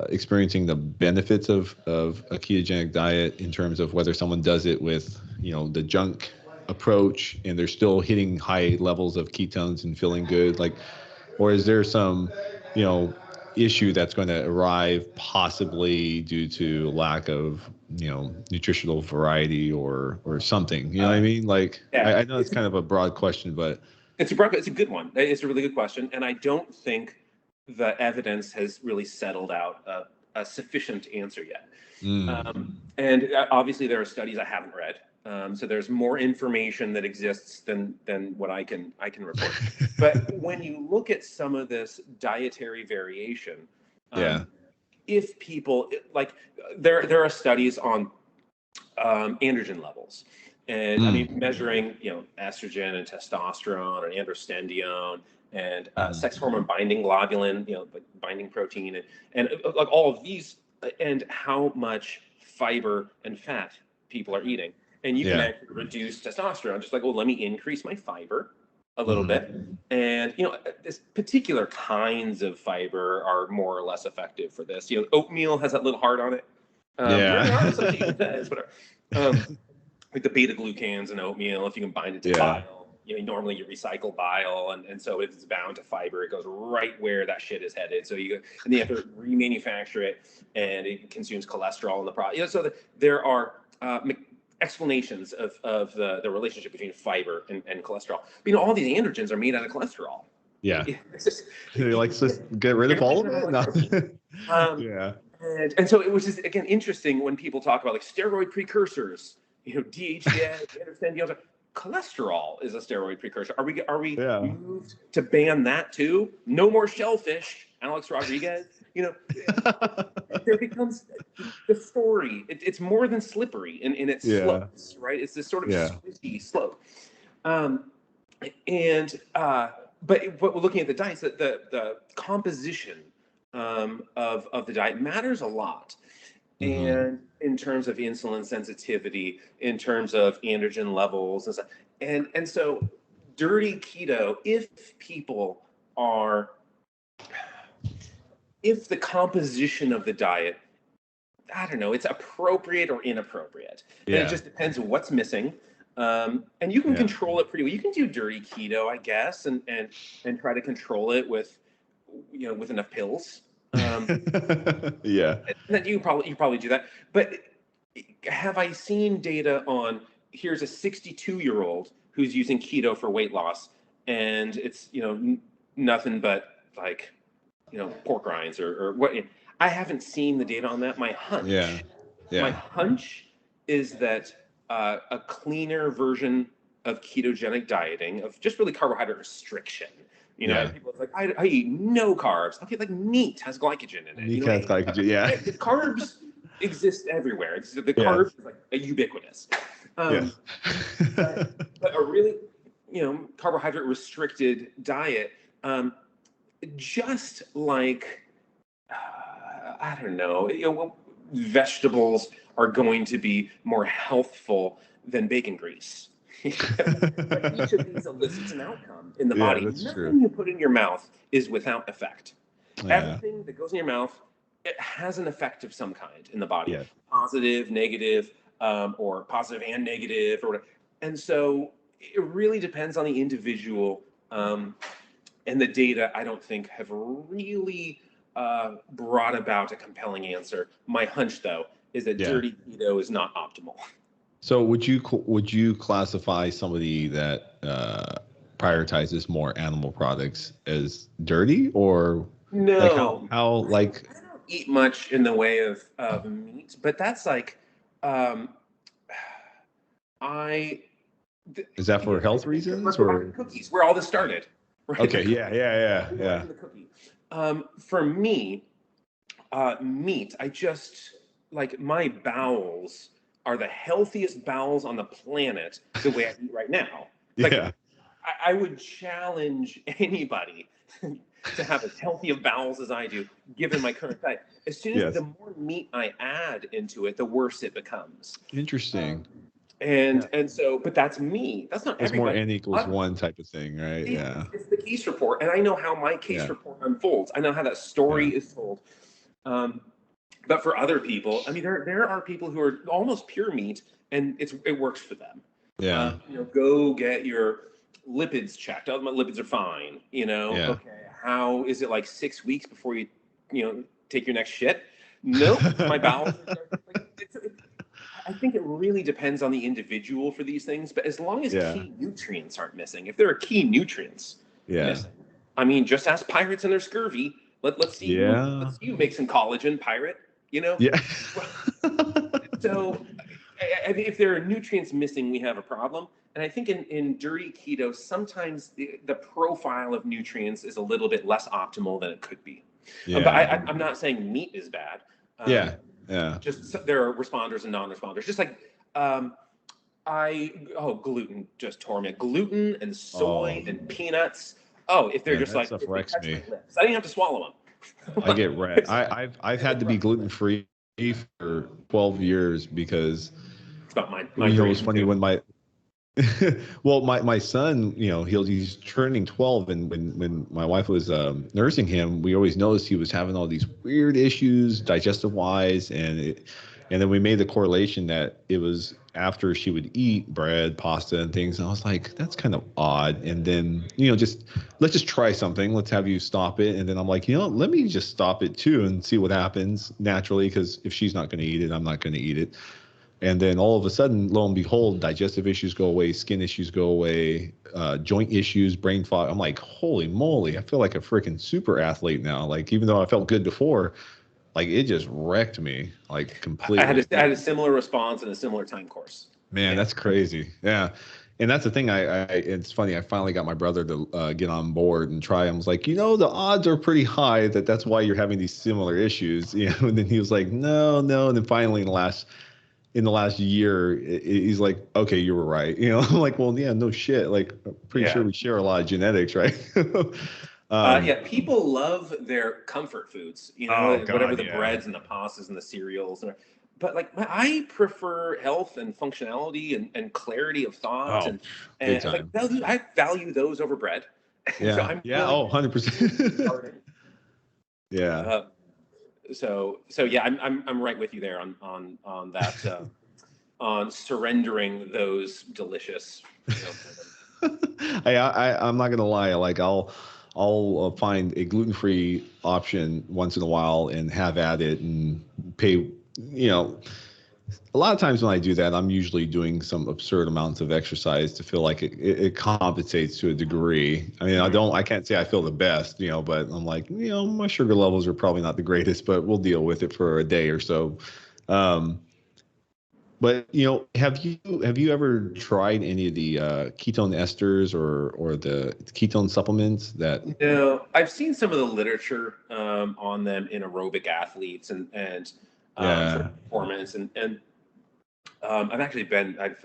experiencing the benefits of a ketogenic diet in terms of whether someone does it with, the junk approach and they're still hitting high levels of ketones and feeling good, or is there some, issue that's going to arrive possibly due to lack of, nutritional variety or something, what I mean? I know it's kind of a broad question, but it's a good one. It's a really good question. And I don't think the evidence has really settled out a sufficient answer yet. And obviously there are studies I haven't read. So there's more information that exists than what I can report. But when you look at some of this dietary variation, if people there are studies on androgen levels, and I mean measuring estrogen and testosterone and androstenedione and sex hormone binding globulin, binding protein, and like all of these, and how much fiber and fat people are eating. And you can actually reduce testosterone, just like, well, let me increase my fiber a little bit. And, this particular kinds of fiber are more or less effective for this. Oatmeal has that little heart on it. Whatever. Like the beta glucans in oatmeal, if you can bind it to bile, normally you recycle bile, and so if it's bound to fiber, it goes right where that shit is headed. So you have to remanufacture it, and it consumes cholesterol in the process. So there are explanations of the relationship between fiber and cholesterol. But, all these androgens are made out of cholesterol. Yeah. You're like, just get rid of all of it? No. Yeah. And so it was just, again, interesting when people talk about like steroid precursors, DHEA, understand, cholesterol is a steroid precursor. Are we moved to ban that too? No more shellfish, Alex Rodriguez. There becomes the story. It's more than slippery in its slopes, right? It's this sort of squishy slope. But we're looking at the diets, the composition of the diet matters a lot. And in terms of insulin sensitivity, in terms of androgen levels and stuff. And so dirty keto, if the composition of the diet, I don't know, it's appropriate or inappropriate. And it just depends on what's missing. And you can control it pretty well. You can do dirty keto, I guess, and try to control it with enough pills. And then you probably do that. But have I seen data on, here's a 62-year-old who's using keto for weight loss, and it's nothing but like pork rinds or what? I haven't seen the data on that. My hunch is that a cleaner version of ketogenic dieting, of just really carbohydrate restriction. People are like, I eat no carbs. Okay, like meat has glycogen in it. Meat has glycogen, The carbs exist everywhere. The carbs is like ubiquitous. But a really, carbohydrate restricted diet, just like, I don't know, vegetables are going to be more healthful than bacon grease. But each of these elicits an outcome in the body. Nothing you put in your mouth is without effect. Everything that goes in your mouth, it has an effect of some kind in the body. Positive, negative, or positive and negative, or whatever. And so it really depends on the individual. And the data, I don't think, have really brought about a compelling answer. My hunch, though, is that dirty keto is not optimal. So would you classify somebody that prioritizes more animal products as dirty, or no? How I don't eat much in the way of meat, but that's like is that for health reasons or cookies? Where all this started. Right? Okay. Yeah. The cookie. For me, meat. I just like my bowels are the healthiest bowels on the planet the way I eat right now. I would challenge anybody to have as healthy of bowels as I do, given my current diet. As soon as the more meat I add into it, the worse it becomes. Interesting. And so, but that's me. That's not everybody. It's more N=1 type of thing, right? It's the case report, and I know how my case report unfolds. I know how that story is told. But for other people, I mean, there are people who are almost pure meat, and it works for them. Go get your lipids checked. Oh, my lipids are fine. Okay. How is it like 6 weeks before you take your next shit? Nope. My bowels. I think it really depends on the individual for these things. But as long as key nutrients aren't missing, if there are key nutrients missing, I mean, just ask pirates and their scurvy. Let's see you make some collagen, pirate. So I think if there are nutrients missing, we have a problem. And I think in dirty keto, sometimes the profile of nutrients is a little bit less optimal than it could be. But I'm not saying meat is bad. Just there are responders and non-responders. Just like gluten just tore me. Gluten and soy and peanuts. Oh, if they're just like stuff wrecks me. I didn't have to swallow them. I get red. I've had to be gluten free me for 12 years because, It's about my it was dream funny too. when my well, my son, he's turning 12, and when my wife was nursing him, we always noticed he was having all these weird issues digestive wise, and then we made the correlation that it was after she would eat bread, pasta, and things. And I was like, that's kind of odd. And then, just let's just try something. Let's have you stop it. And then I'm like, let me just stop it too and see what happens naturally, because if she's not going to eat it, I'm not going to eat it. And then all of a sudden, lo and behold, digestive issues go away, skin issues go away, joint issues, brain fog. I'm like, holy moly, I feel like a freaking super athlete now. Like, even though I felt good before, like it just wrecked me like completely. I had a similar response in a similar time course. Man, Yeah. that's crazy. Yeah. And that's the thing. It's funny. I finally got my brother to get on board and try. I was like, the odds are pretty high that that's why you're having these similar issues. And then he was like, no, no. And then finally, in the last year, he's like, okay, you were right. I'm like, well, yeah, no shit. Like, I'm pretty sure Yeah. we share a lot of genetics, right? Yeah, people love their comfort foods, Oh whatever God, the yeah. breads and the pastas and the cereals. But like, I prefer health and functionality and clarity of thought, Oh, big time. I value those over bread, and so Yeah, I'm yeah. willing Oh, to 100%. start it. Yeah. Uh, so yeah, I'm right with you there on that on surrendering those delicious. I'm not gonna lie. Like I'll find a gluten-free option once in a while and have at it and pay. You know, a lot of times when I do that, I'm usually doing some absurd amounts of exercise to feel like it compensates to a degree. I mean, Mhm. I can't say I feel the best, but I'm like, my sugar levels are probably not the greatest, but we'll deal with it for a day or so. Um, but have you ever tried any of the ketone esters or the ketone supplements that? No, I've seen some of the literature on them in aerobic athletes and for Yeah. performance I've actually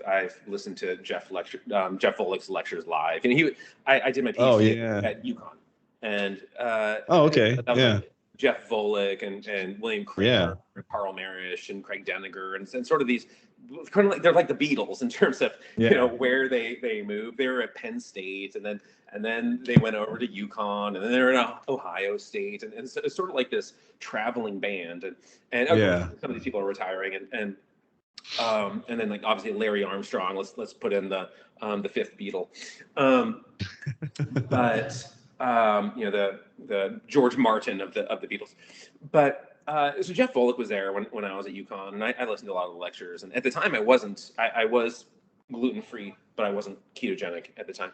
I've listened to Jeff Volek's lectures live, and I did my Oh PhD yeah. at UConn, and Oh okay. that was Yeah. like Jeff Volek and William Yeah. Kramer, and Carl Marish, and Craig Deniger, and sort of these kind of like they're like the Beatles in terms of Yeah. where they moved. They were at Penn State, and then they went over to UConn, and then they're in Ohio State, and so it's sort of like this traveling band, and of course Yeah. some of these people are retiring, and then like obviously Larry Armstrong. Let's put in the fifth Beatle, um, but the George Martin of the Beatles. But so Jeff Volek was there when I was at UConn, and I listened to a lot of the lectures. And at the time, I wasn't. I was gluten free, but I wasn't ketogenic at the time.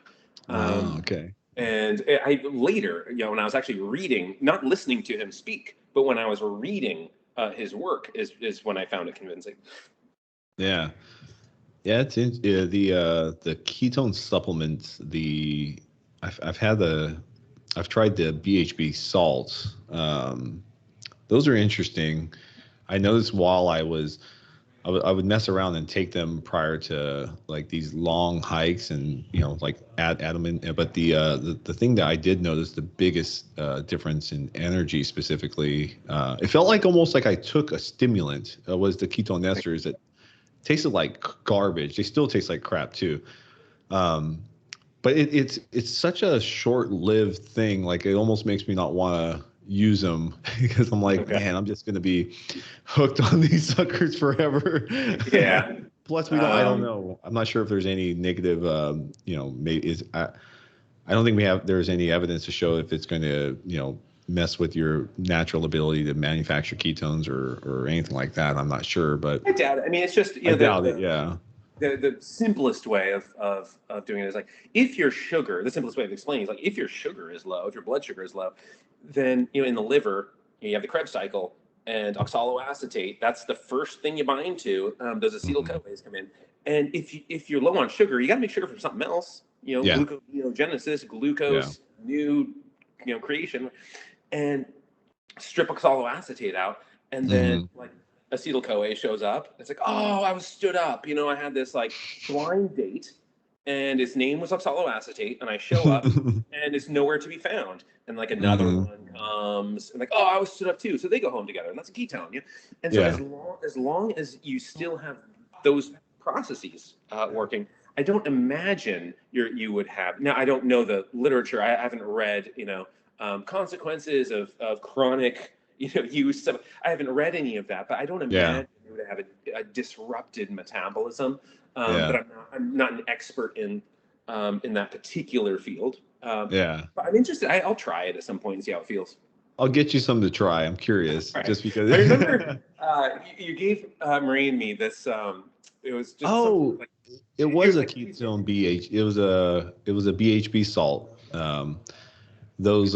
Oh, Um, okay. and I later, when I was actually reading, not listening to him speak, but when I was reading his work, is when I found it convincing. Yeah. Yeah, the ketone supplements. I've had I've tried the BHB salts. Those are interesting. I noticed while I would mess around and take them prior to like these long hikes and like add them in. But the thing that I did notice the biggest difference in energy specifically, it felt like almost like I took a stimulant. Was the ketone esters that tasted like garbage. They still taste like crap too. Um, but it's such a short-lived thing. Like it almost makes me not want to use them because I'm like, Okay. man, I'm just gonna be hooked on these suckers forever. Yeah. Plus, I don't Um, know. I'm not sure if there's any negative. Maybe I don't think there's any evidence to show if it's going to mess with your natural ability to manufacture ketones or anything like that. I'm not sure, but I doubt it. I mean, it's just I doubt it. Yeah. the simplest way of doing it is like if your sugar, the simplest way of explaining is like if your sugar is low, if your blood sugar is low, then in the liver you have the Krebs cycle and oxaloacetate. That's the first thing you bind to. Those acetyl Hmm. CoAs come in, and if you're low on sugar, you got to make sugar from something else. Yeah. Gluconeogenesis, Yeah. glucose, new creation, and strip oxaloacetate out, and then Hmm. like acetyl CoA shows up. It's like, oh, I was stood up. I had this like blind date, and its name was oxaloacetate, and I show up and it's nowhere to be found. And like another Mhm. one comes and like, oh, I was stood up too. So they go home together, and that's a ketone. Yeah. And so Yeah. as long as you still have those processes working, I don't imagine you would have. Now I don't know the literature. I haven't read, consequences of chronic, use. So I haven't read any of that, but I don't Yeah. imagine you would have a disrupted metabolism. Yeah. But I'm not an expert in that particular field. Yeah. But I'm interested. I'll try it at some point and see how it feels. I'll get you some to try. I'm curious, All right. just because. I remember you gave Marie and me this. It was just something Oh, like it it was was a like ketone BH. It was a BHB salt. Those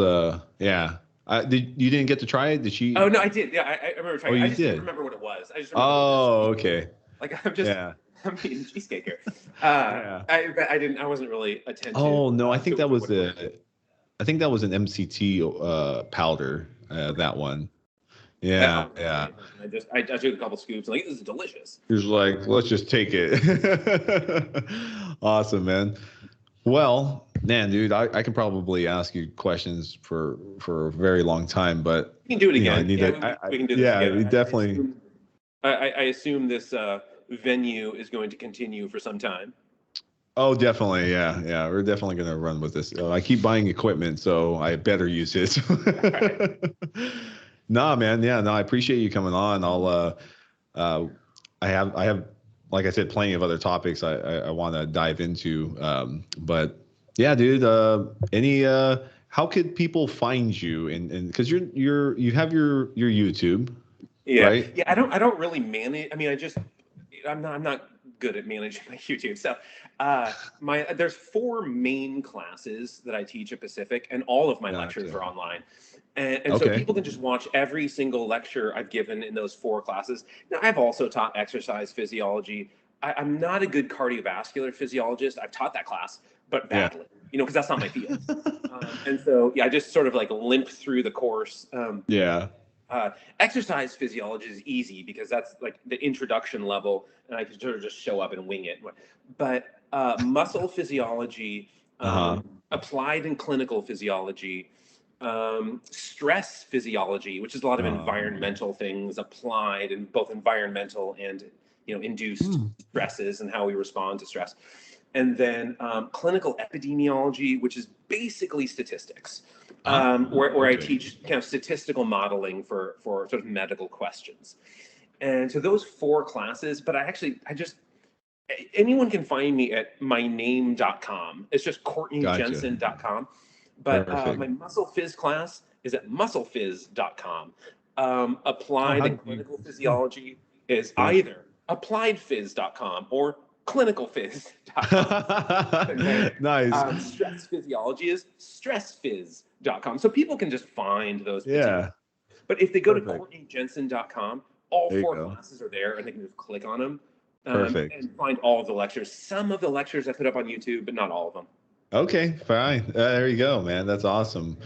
yeah. You didn't get to try it? Did oh she? no, I did. Yeah, I remember Oh, trying. I you just didn't did. remember what it was. I just remember there was this Oh, ketone. okay. Like Yeah. I'm eating cheesecake here. Yeah. I didn't. I wasn't really attentive Oh no, I think to that was what it was. I think that was an MCT powder. That one. I Yeah, wasn't paying yeah. attention. I took a couple scoops and like this is delicious. He was like, let's just take it. Awesome, man. Well, man, dude, I can probably ask you questions for a very long time, but We can do it I again. need Yeah, to. we can do this Yeah, together. we definitely. I assume this venue is going to continue for some time. Oh, definitely. Yeah, yeah. We're definitely gonna run with this. I keep buying equipment, so I better use it. All right. Nah, man. Yeah, no. I appreciate you coming on. Uh, I have, like I said, plenty of other topics I want to dive into. But yeah, dude. Any how could people find you? And because you have your YouTube, Yeah, right? yeah. I don't really manage. I mean, I'm not good at managing my YouTube stuff. There's four main classes that I teach at Pacific, and all of my lectures Gotcha. are online. And so Okay. people can just watch every single lecture I've given in those four classes. Now, I've also taught exercise physiology. I'm not a good cardiovascular physiologist. I've taught that class, but Yeah. badly, because that's not my field. And so, yeah, I just sort of like limp through the course. Yeah. Exercise physiology is easy because that's like the introduction level, and I can sort of just show up and wing it. But muscle physiology, Uh-huh. applied and clinical physiology, stress physiology, which is a lot of Uh, environmental things applied in both environmental and induced hmm. stresses and how we respond to stress. And then clinical epidemiology, which is basically statistics, Ah, where I okay. teach kind of statistical modeling for sort of medical questions. And so those four classes, but I just, anyone can find me at myname.com. It's just Gotcha. courtneyjensen.com. But Perfect. my muscle phys class is at musclephys.com. Oh, Applied how and do you? clinical Hmm, physiology is yeah. either appliedphys.com or clinicalphys.com. And then Nice. stress physiology is stressphys.com. So people can just find those particular. Yeah. But if they go to Perfect. courtneyjensen.com, all There you four go. classes are there and they can just click on them Perfect. and find all of the lectures. Some of the lectures I put up on YouTube, but not all of them. Okay, fine. There you go, man. That's awesome.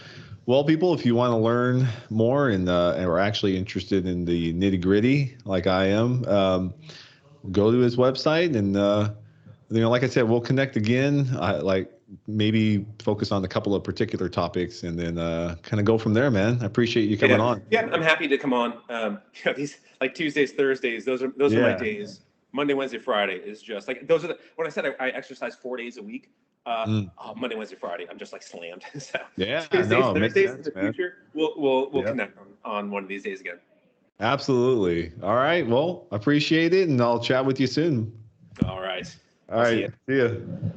Well, people, if you want to learn more and are actually interested in the nitty gritty, like I am, go to his website and like I said, we'll connect again. Like maybe focus on a couple of particular topics and then kind of go from there, man. I appreciate you coming Yeah, on. yeah, I'm happy to come on. These like Tuesdays, Thursdays. Those are my Yeah. days. Monday, Wednesday, Friday is just like those are the. When I said I exercise 4 days a week, Mm. Monday, Wednesday, Friday, I'm just like slammed. So Yeah, Tuesdays, no, it makes Thursdays in sense, the man. future, we'll Yeah, connect on one of these days again. absolutely. All right. Well, appreciate it, and I'll chat with you soon. All right, All I'll see right. you. See ya.